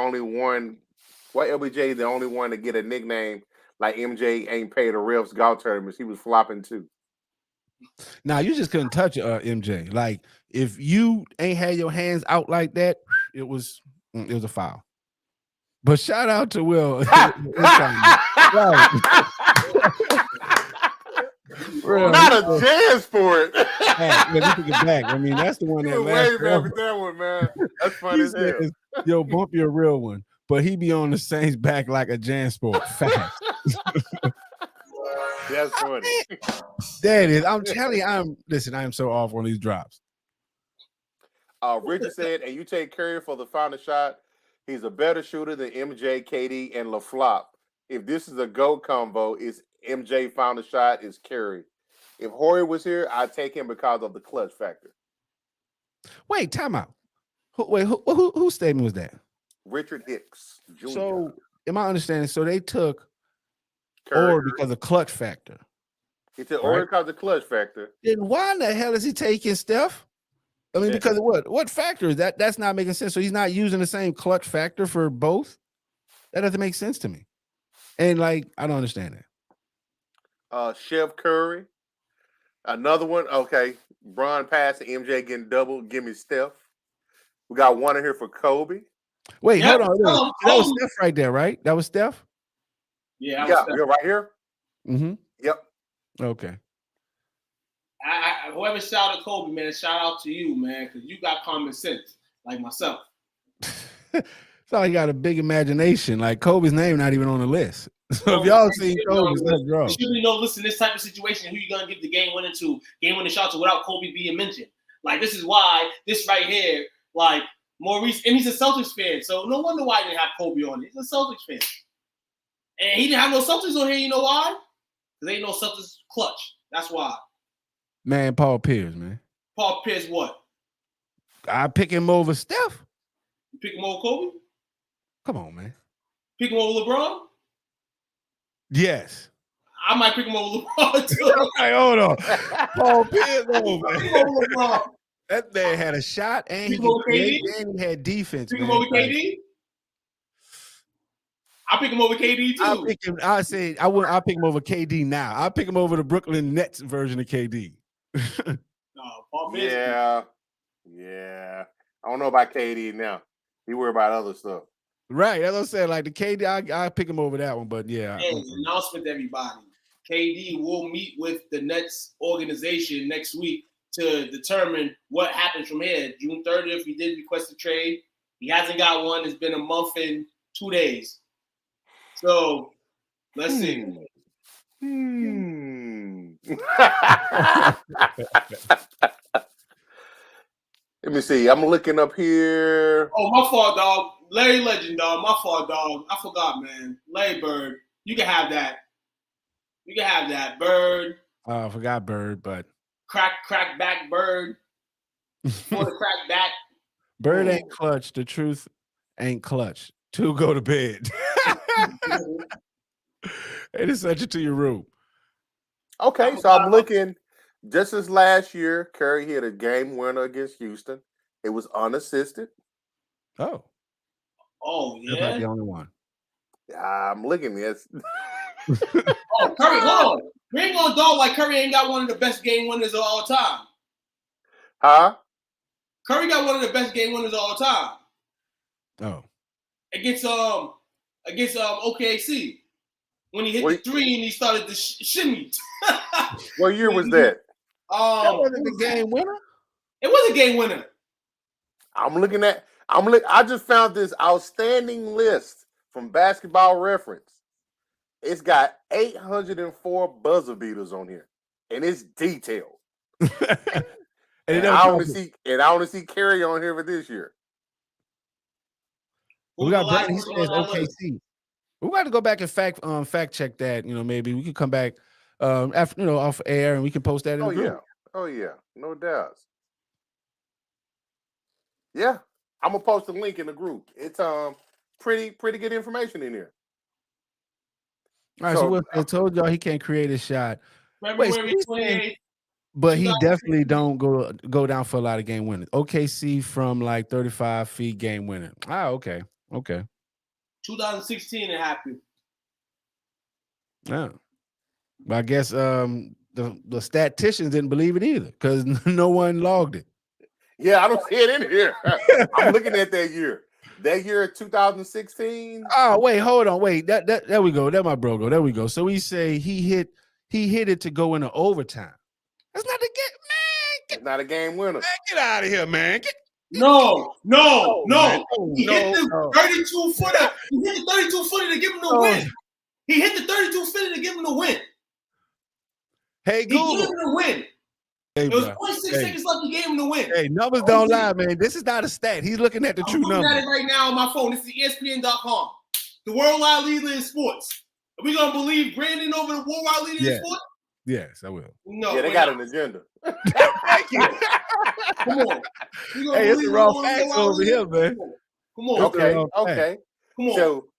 only one to get a nickname like MJ ain't paid the refs golf tournaments? He was flopping too. Now you just couldn't touch MJ. Like if you ain't had your hands out like that, it was a foul. But shout out to Will. Not a chance for it. He took it back. I mean, that's the one that laughed at that one, man. That's funny as hell. Yo, Bumpy a real one, but he be on the Saints back like a JanSport. Fast. That's funny. That is. I'm telling you, I am so off on these drops. Richard said, and you take Curry for the final shot. He's a better shooter than MJ, KD, and LaFlop. If this is a GOAT combo, it's MJ final shot, is Curry. If Horry was here, I'd take him because of the clutch factor. Wait, time out. Whose statement was that? Richard Hicks Jr. So, am I understanding? So they took Curry or because of clutch factor. He took or because of the clutch factor. Then why in the hell is he taking Steph? I mean, because of what? What factor is that? That's not making sense. So he's not using the same clutch factor for both? That doesn't make sense to me. And like, I don't understand that. Chef Curry. Another one. Okay. Bron pass and MJ getting double. Give me Steph. We got one in here for Kobe. Wait, hold on. That was Steph right there, right? That was Steph? Yeah, you're right here. Mm-hmm. Yep. Okay. Whoever shouted Kobe, man, shout out to you, man, because you got common sense, like myself. So he got a big imagination. Like Kobe's name not even on the list. So if y'all seen Kobe, let's go. You should know, listen, this type of situation, who you gonna give the game winning shot to without Kobe being mentioned. Like this is why this right here, like Maurice, and he's a Celtics fan, so no wonder why he didn't have Kobe on it. He's a Celtics fan, and he didn't have no Celtics on here. You know why? Because ain't no Celtics clutch. That's why. Man, Paul Pierce, man. Paul Pierce, what? I pick him over Steph. You pick him over Kobe? Come on, man. Pick him over LeBron? Yes. I might pick him over LeBron too. Hey, hold on. Paul Pierce over LeBron. That man had a shot and he had defense. Pick him over KD? I pick him over KD too. I'll pick him. I say I'll pick him over KD now. I'll pick him over the Brooklyn Nets version of KD. Paul Pierce. Yeah. I don't know about KD now. He worry about other stuff. Right. As I said, like the KD, I pick him over that one. But yeah. And announcement to everybody. KD will meet with the Nets organization next week to determine what happens from here. June 30th, he did request a trade. He hasn't got one. It's been a month and 2 days. So let's see. Let me see. I'm looking up here. Oh, my fault, dog. Larry Legend, dog. My fault, dog. I forgot, man. Larry Bird. You can have that. You can have that. Bird. I forgot Bird, but crack back Bird. For the crack back. Bird ain't clutch. The truth ain't clutch. Two go to bed. It is such a to your room. Okay, so I'm looking. Just as last year, Curry hit a game winner against Houston. It was unassisted. Oh, yeah. Not the only one. I'm looking. Yes. Oh, Curry, hold on. We ain't gonna dog like Curry ain't got one of the best game winners of all time. Huh? Curry got one of the best game winners of all time. Oh. Against OKC. When he hit the three and he started to shimmy. What year was that? That wasn't the game winner. It was a game winner. I just found this outstanding list from Basketball Reference. It's got 804 buzzer beaters on here, and it's detailed. and I want to see Curry on here for this year. We got Brandon. He says OKC. We got to go back and fact check that. Maybe we could come back after off air and we can post that in the group. Oh yeah, no doubt. Yeah, I'm gonna post a link in the group. It's pretty good information in here. All right, so I told y'all he can't create a shot. February 28th. But he definitely don't go down for a lot of game winners. OKC from like 35 feet game winning. Okay. 2016 it happened. Yeah. But I guess the statisticians didn't believe it either because no one logged it. Yeah, I don't see it in here. I'm looking at that year. That year, 2016. Oh, wait, hold on. Wait, there we go. There my bro go. There we go. So we say he hit it to go into overtime. That's not the game, man. It's not a game winner. Man, get out of here, man. No. Man. He hit the 32 footer. He hit the 32 footer to give him the win. He hit the 32 footer to give him the win. Hey, Google. He gave him the win. Hey, it was 0.6 seconds left. He gave him the win. Hey, numbers don't lie, man. This is not a stat. He's looking at the true numbers. I'm looking at it right now on my phone. This is ESPN.com. The worldwide leader in sports. Are we gonna believe Brandon over the worldwide leader in sports? Yes, I will. No, yeah, they got an agenda. Thank you. Come on. Hey, it's the wrong facts over here, man. Come on. Okay. Come on. So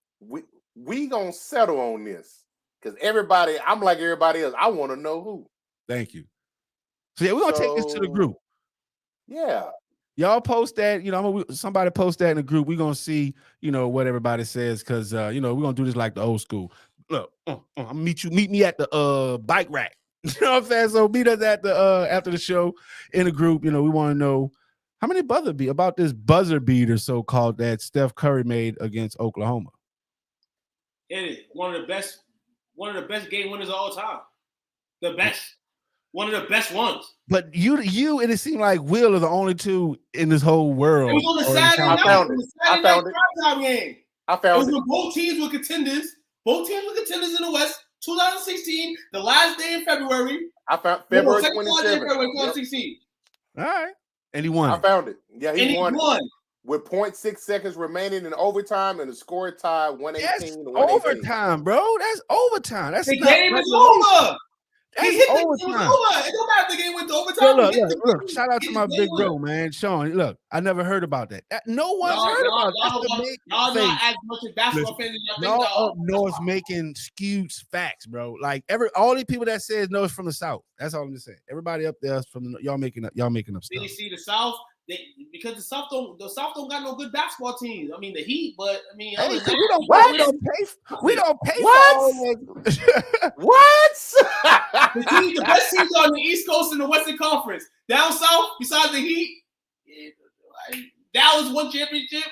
we gonna settle on this because I'm like everybody else. I want to know who. Thank you. So yeah, we're gonna take this to the group. Yeah. Y'all post that, somebody post that in the group. We're gonna see, what everybody says, because we're gonna do this like the old school. Look, I'll meet me at the bike rack. You know what I'm saying? So meet us at the after the show in the group. We want to know how many about this buzzer beater so-called that Steph Curry made against Oklahoma. It is one of the best game winners of all time. The best. One of the best ones. But you and it seemed like Will are the only two in this whole world. It was on the Saturday night. I found it. It was when both teams were contenders. Both teams were contenders in the West. 2016, the last day in February. I found February 27th. February 2016. All right. And he won. I found it. Yeah, he won. With 0.6 seconds remaining in overtime and the score tied 118 to 118. Overtime, bro. That's overtime. That's the game is over. That's he hit overtime. It don't matter if the game went to overtime. Look, shout out to my big bro, man. Sean, look, I never heard about that. No one's heard about that. Y'all not as much as basketball fans as y'all think. Y'all up north making skewed facts, bro. Like all these people that says no, it's from the South. That's all I'm just saying. Everybody up there is from y'all making up stuff. You see the South. Because the South don't got no good basketball teams. I mean the Heat, but I mean we don't pay what? What? The best teams are on the East Coast and the Western Conference. Down south, besides the Heat, Dallas won championship.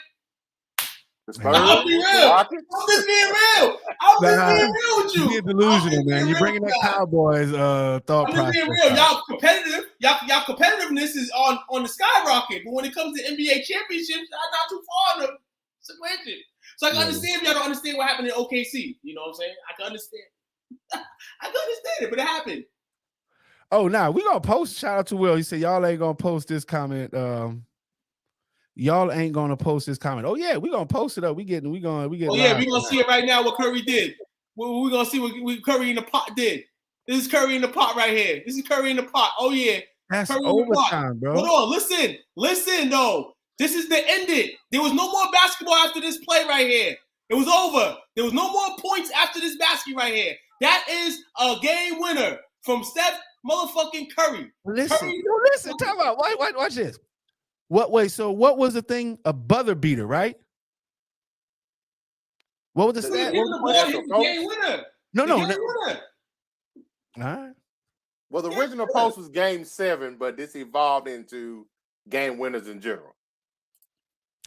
I'll be real. I'm just being real. I'm just being real with you. You're delusional, man. You're bringing that Cowboys thought process. I'm just being real. Y'all competitive. Y'all competitiveness is on the skyrocket. But when it comes to NBA championships, y'all not too far in the situation. So I can understand if y'all don't understand what happened in OKC. You know what I'm saying? I can understand. I can understand it, but it happened. Oh, now we gonna post. Shout out to Will. He said y'all ain't gonna post this comment. Y'all ain't gonna post this comment. Oh yeah, we gonna post it up. We getting. Oh yeah, we gonna see it right now. What Curry did. We gonna see what Curry in the pot did. This is Curry in the pot right here. This is Curry in the pot. Oh yeah, that's Curry overtime, bro. Hold on, listen though. This is the ended. There was no more basketball after this play right here. It was over. There was no more points after this basket right here. That is a game winner from Steph motherfucking Curry. Listen. Talk about watch this. So what was the thing? A buzzer beater, right? What was the stat? Game winner. No. Game winner. All right. Well, the original post was Game 7, but this evolved into game winners in general.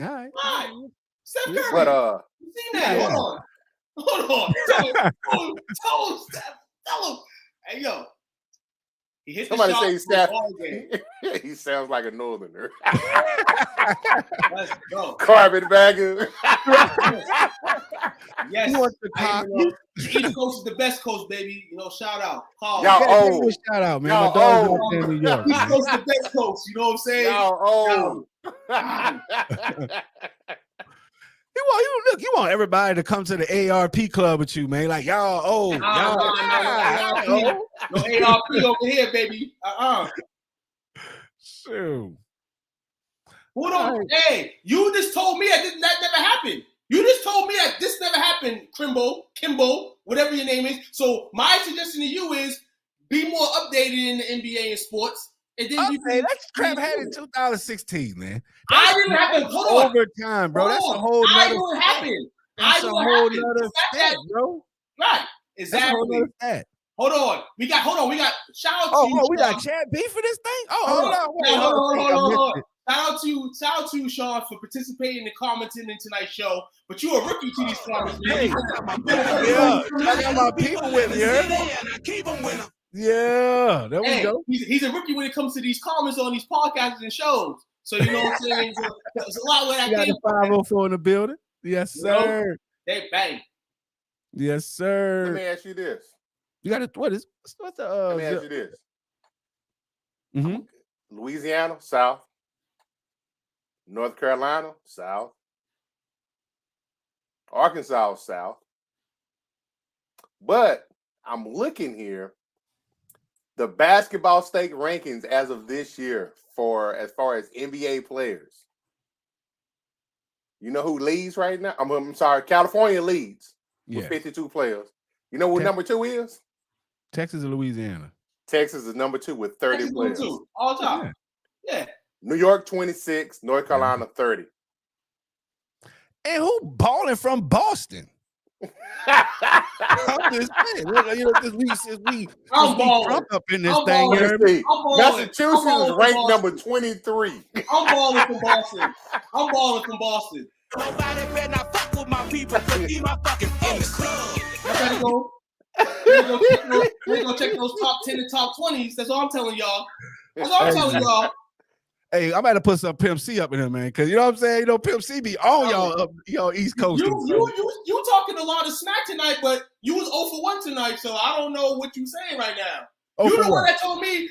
All right. Right. Steph Curry. But You seen that? Yeah. Hold on. Tell him, Steph. Tell him. Hey, yo. He hit somebody the shot say for Steph. the ball game. He sounds like a northerner. Let's go. Carpetbagger. Yes. He wants the I cock. even know the East Coast is the best coast, baby. You know, shout out. Call. Y'all Gotta give old. him a shout out, man. Y'all My dog's old. out there in New York. East Man. Coast is the best coast. You know what I'm saying? Y'all old. You want everybody to come to the ARP club with you, man. Like y'all old. No Y'all ARP over here, baby. Shoot. Hold on. Hey, you just told me that never happened. You just told me that this never happened, Kimbo, whatever your name is. So my suggestion to you is be more updated in the NBA and sports. And then Okay, that's crap had in 2016, man. I didn't have to hold on. Overtime, bro. That's a whole I nother know what stat. happened. That's I know a what whole happened. nother The fact stat, that- bro. Right. That's a whole Exactly. nother stat. Hold on. We got shout out to you. Oh, we got Chad B for this thing? Oh, hold on. Wait, Hold on. Shout out to you, Sean, for participating and commenting in tonight's show. But you a rookie to these comments, man. Hey, yeah, I got my people with me, yeah. Yeah, there we Hey, go. he's a rookie when it comes to these comments on these podcasts and shows. So you know what I'm saying? So, there's a lot where that We got came the 504 in the building. Yes, You know? sir. They bang. Yes, Let sir. me ask you this. You got it. What's the Let me ask you this. Mhm. Louisiana, South. North Carolina, South. Arkansas, South. But I'm looking here. The basketball state rankings as of this year as far as NBA players. You know who leads right now? I'm sorry, California leads with Yeah. 52 players. You know what number 2 is? Texas or Louisiana? Texas is number 2 with 30 Texas players. number 2, all time. Yeah. New York 26, North Carolina 30. And who balling from Boston? I'm just saying, you know, since we Trump up in this thing here. Massachusetts is ranked number 23. I'm balling from Boston. Nobody better not fuck with my people, but be my fucking folks. I better go check those top 10 and top 20s. That's all I'm telling y'all. Hey, I'm about to put some Pimp C up in here, man, because you know what I'm saying. You know, Pimp C be on y'all up, East Coast. You talking a lot of smack tonight, but you was 0 for 1 tonight, so I don't know what you saying right now. Oh, You the one that told me.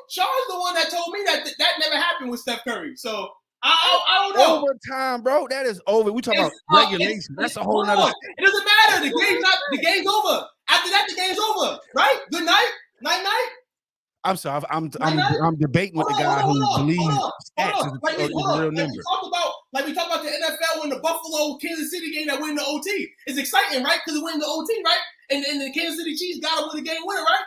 Sean's the one that told me that never happened with Steph Curry. So I don't know. Overtime, bro. That is over. We talking about regulation. That's a whole nother. It doesn't matter. The game's over. After that, the game's over. Right? Good night. Night. I'm sorry. I'm debating with the guy who believes stats is a real number. Like we talk about the NFL when the Buffalo Kansas City game that went into OT. It's exciting, right? Because it went into OT, right? And the Kansas City Chiefs got to win the game winner, right?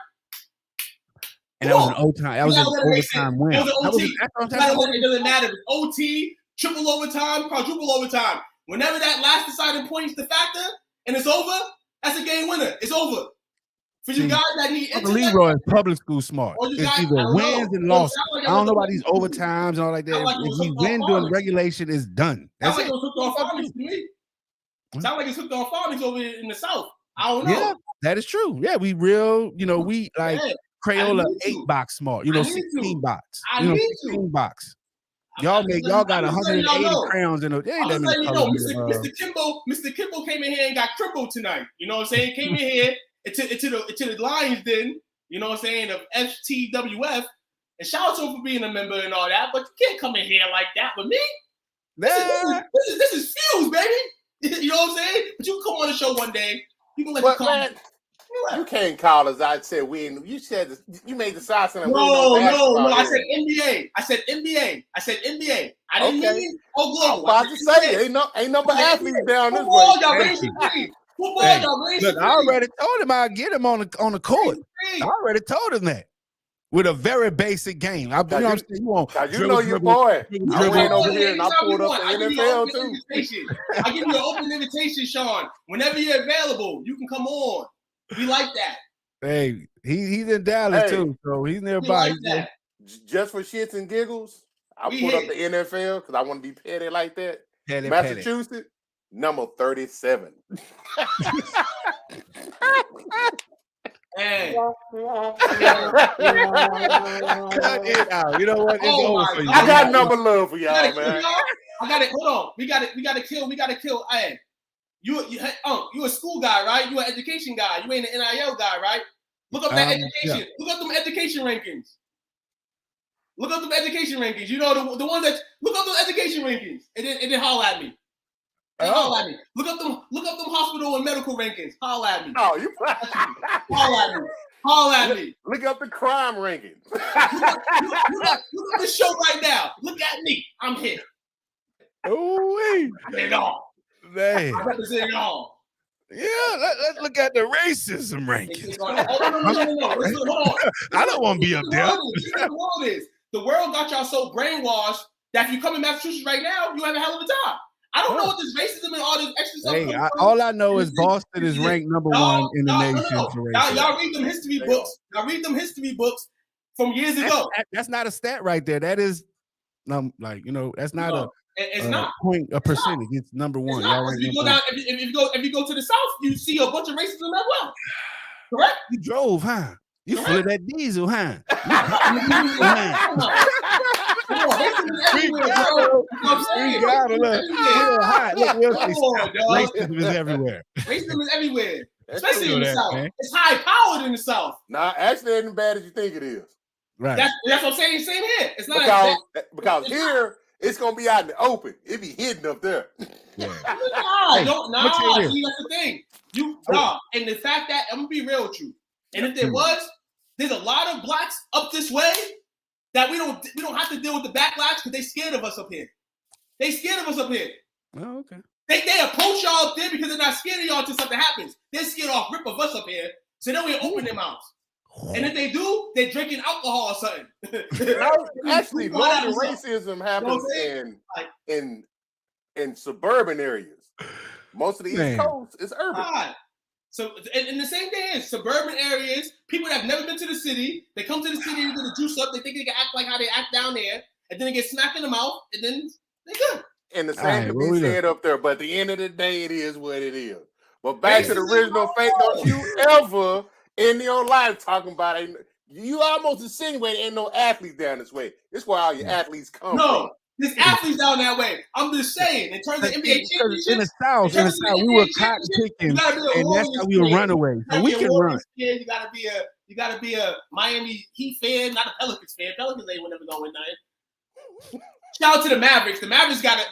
And that was an overtime. That was an overtime win. It was an OT. It doesn't matter. It's OT, triple overtime, quadruple overtime. Whenever that last deciding point is the factor and it's over, that's a game winner. It's over. For you guys that need Uncle Leroy is public school smart. Or you It's guys- either I don't wins know. and losses. Like I don't know it was about these overtimes and all like that. Sound like it If was we hooked win on during phonics. regulation, it's done. That's Sound like it. it was hooked on phonics to me. Sound like it's hooked on phonics over in the South. I don't know. Yeah, that is true. Yeah, we real, we like Yeah. Crayola I need to. 8-box smart, I need to. 16 box. I need to. 16 box. Y'all got I'm just letting 180 y'all know. crayons in the I'm just letting you know, colors. Mr. Kimbo came in here and got Kimbo tonight. You know what I'm saying? Came in here into the Lions Den, you know what I'm saying, of FTWF. And shout out to him for being a member and all that, but you can't come in here like that with me. This is Fuse, baby. You know what I'm saying? But you can come on the show one day. You can let you come. You can't call us. I said we. You said you made the side saying No. I said NBA. I said NBA. I didn't mean global. I was about to say ain't no athletes down this way. Football, y'all basically. Look, I already told him I'd get him on the court. I already told him that. With a very basic game. You know what I'm saying? You know your boy. I went over here and I pulled up the NFL too. I give you an open invitation, Sean. Whenever you're available, you can come on. We like that. Hey, he's in Dallas too, so he's nearby. Like that. Just for shits and giggles, I put up the NFL because I want to be petty like that. Petty. Massachusetts, number 37. Hey. Cut it out. You know what? It's Oh over my for you. I got number love for We y'all, gotta kill man. y'all. I got it. Hold on. We got to kill. Hey, you a school guy, right? You an education guy. You ain't an NIL guy, right? Look up that education. Yeah. Look up them education rankings. Look up them education rankings. You know the ones that look up those education rankings and then holler at me. Holler at me. Look up them hospital and medical rankings. Holler at me. Oh, you Holler at me. Holler at me. look up the crime rankings. Look up the show right now. Look at me. I'm here. Ooh-wee. I did it all. Man. I represent it all. Yeah, let's look at the racism rankings. No. Hold on. I don't want to be up there. The world got y'all so brainwashed that if you come in Massachusetts right now, you have a hell of a time. I don't know what this racism and all this extra stuff. Hey, all I know is Boston is ranked number one in the nation for racism. Y'all read them history books. Y'all read them history books from years ago. That's not a stat right there. That is, that's not it's not a percentage. It's number one. It's not. If you go to the south, you see a bunch of racism as well. Correct? You drove, huh? You full of that diesel, huh? Racism is everywhere. Racism is everywhere, especially in the South. Man. It's high powered in the South. Nah, actually, it ain't as bad as you think it is. Right. That's what I'm saying. Same here. It's not because here it's gonna be out in the open. It be hidden up there. Yeah. See, that's the thing. And the fact that I'm gonna be real with you. And if there's a lot of blacks up this way that we don't have to deal with the backlash because they scared of us up here. They scared of us up here. Oh, okay. They approach y'all up there because they're not scared of y'all until something happens. They're scared off rip of us up here, so then we open their mouths. And if they do, they're drinking alcohol or something. Actually, most of racism happens in suburban areas. Most of the East Coast is urban. God. So, and the same thing is suburban areas, people that have never been to the city, they come to the city to get a juice up, they think they can act like how they act down there, and then they get smacked in the mouth, and then they're good. And the same can be said up there, but at the end of the day, it is what it is. But back to the original fake, don't you ever in your life talking about it. You almost insinuate ain't no athletes down this way. This is where all your athletes come from. There's athletes down that way. I'm just saying, in terms of NBA championships. In the South, we were cotton picking, and that's how we were runaway. So we can run. You gotta be a Miami Heat fan, not a Pelicans fan. Pelicans ain't never gonna win nothing. Shout out to the Mavericks. The Mavericks got a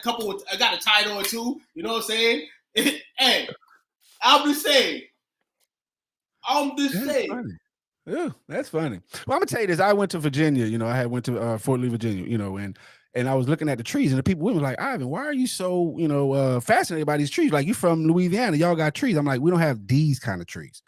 title or two. You know what I'm saying? Hey, I'm just saying. Funny. Yeah, that's funny. Well, I'm gonna tell you this. I went to Virginia. I went to Fort Lee, Virginia. And I was looking at the trees, and the people were like, Ivan, why are you so, fascinated by these trees? Like, you from Louisiana, y'all got trees. I'm like, we don't have these kind of trees.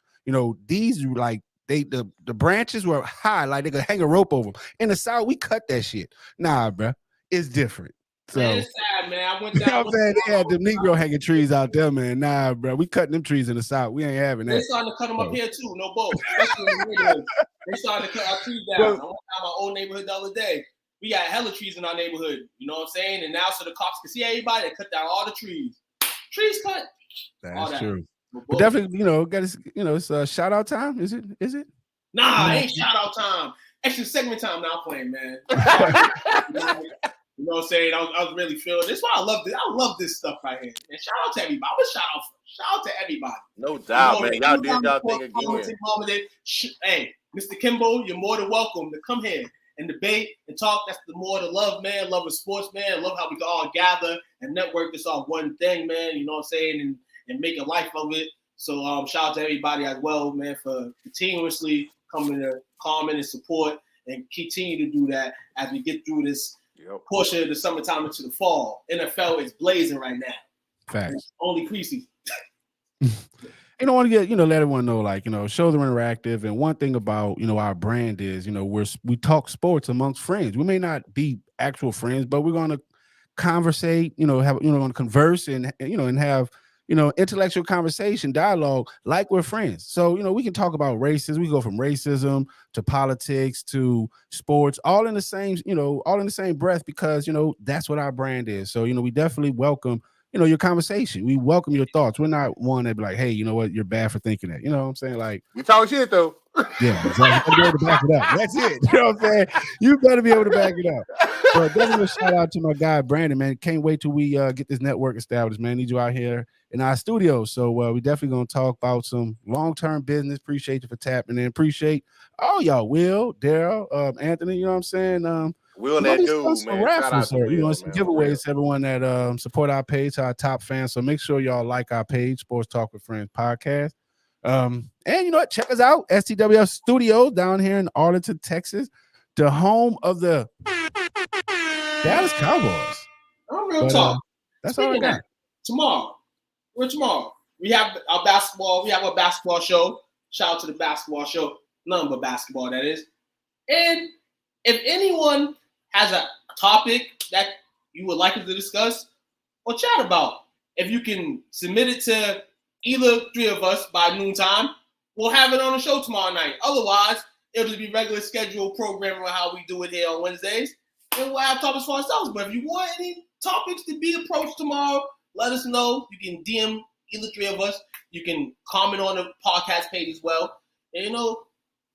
These like the branches were high, like they could hang a rope over them. In the South, we cut that shit. Nah, bro, it's different. So, man, it's sad, man. I went down. You know what I'm saying? They had the Negro hanging trees out there, man. Nah, bro, we cutting them trees in the South. We ain't having that. They starting to cut them up here too. No bull. They starting to cut our trees down. I went down my old neighborhood the other day. We got hella trees in our neighborhood. You know what I'm saying? And now so the cops can see everybody, they cut down all the trees. Trees cut. That's true. But definitely, it's shout out time. Is it? Nah, it ain't shout out time. Extra segment time now playing, man. You know what I'm saying? I was really feeling this. Why I love this. I love this stuff right here. And shout out to everybody. I'm gonna shout out to everybody. No doubt, man. Y'all did y'all thing again. Hey, Mr. Kimbo, you're more than welcome to come here and debate and talk. That's the more the love, man. Love of sports, man. Love how we can all gather and network this all one thing, man. You know what I'm saying? And make a life of it. So shout out to everybody as well, man, for continuously coming to comment and support and continue to do that as we get through this portion of the summertime into the fall. NFL is blazing right now. Facts. Only preseason. I want to get, let everyone know, shows are interactive. And one thing about, our brand is, we talk sports amongst friends. We may not be actual friends, but we're going to conversate, going to converse and have, intellectual conversation, dialogue, like we're friends. So, we can talk about races. We go from racism to politics to sports, all in the same, all in the same breath, because, that's what our brand is. So, we definitely welcome, your conversation. We welcome your thoughts. We're not one that be like, hey, you know what? You're bad for thinking that. You know what I'm saying? Like, we talk shit though. Yeah, exactly. You better be able to back it up. That's it. You know what I'm saying? You better be able to back it up. But definitely a shout out to my guy Brandon, man. Can't wait till we get this network established, man. Need you out here in our studio. So we definitely gonna talk about some long-term business. Appreciate you for tapping in. Appreciate all y'all, Will, Daryl, Anthony. You know what I'm saying? Will, that dude, some man. raffles, Shout out to Will, some man. giveaways to everyone that support our page, our top fans. So make sure y'all like our page, Sports Talk with Friends podcast. And you know what? Check us out, STWF Studios down here in Arlington, Texas, the home of the Dallas Cowboys. Oh, real talk. That's all I got. Tomorrow. We have our basketball. We have a basketball show. Shout out to the basketball show. Nothing but basketball, that is. And if anyone has a topic that you would like us to discuss or chat about, if you can submit it to either three of us by noontime, we'll have it on the show tomorrow night. Otherwise, it'll just be regular scheduled programming on how we do it here on Wednesdays. And we'll have topics for ourselves. But if you want any topics to be approached tomorrow, let us know. You can DM either three of us. You can comment on the podcast page as well. And,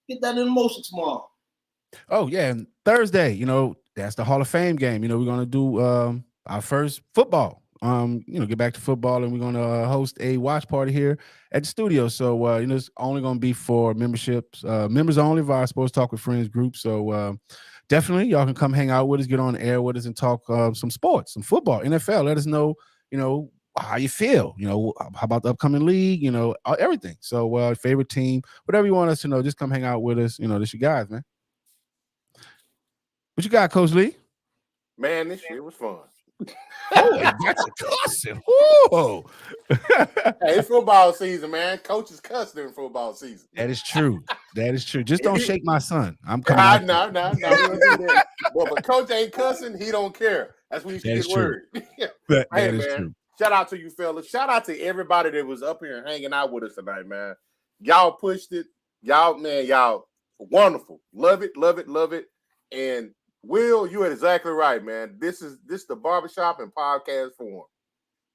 get that in motion tomorrow. Oh, yeah. And Thursday, that's the Hall of Fame game. We're going to do our first football. Get back to football, and we're going to host a watch party here at the studio. So, it's only going to be for memberships, members only of our Sports Talk with Friends group. So, definitely y'all can come hang out with us, get on the air with us, and talk some sports, some football, NFL. Let us know, how you feel, how about the upcoming league, everything. So, favorite team, whatever you want us to know, just come hang out with us. This your guys, man. What you got, Coach Lee? Man, this shit was fun. Oh, that's a cussing. Whoa. Hey, it's football season, man. Coaches cuss during football season. That is true. Just don't shake my son. I'm coming. No. Well, if coach ain't cussing, he don't care. That's when you get word. That Hey, is man. true. Shout out to you, fellas. Shout out to everybody that was up here hanging out with us tonight, man. Y'all pushed it. Y'all wonderful. Love it. And Will, you are exactly right, man. This the barbershop and podcast form.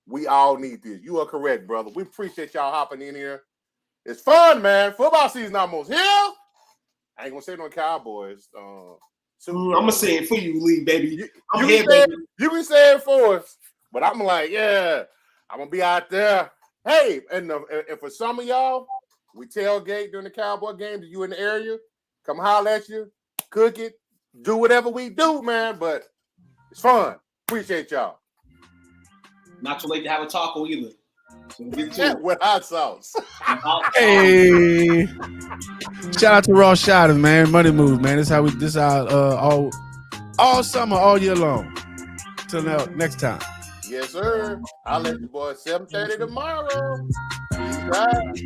We all need this. You are correct, brother. We appreciate y'all hopping in here. It's fun, man. Football season almost here. I ain't gonna say no Cowboys. I'm gonna say it for you, Lee, baby. I'm you here, baby. You can say it for us, but I'm like, yeah, I'm gonna be out there. Hey, and for some of y'all, we tailgate during the Cowboy game. Do you in the area? Come holler at you, cook it. Do whatever we do, man, but it's fun. Appreciate y'all. Not too late to have a taco either. So get to it. With hot sauce. Hey, shout out to Raw Shotters, man. Money moves, man. This is how all summer, all year long. Till now, next time. Yes, sir. I'll let you boys 7:30 tomorrow. Peace out.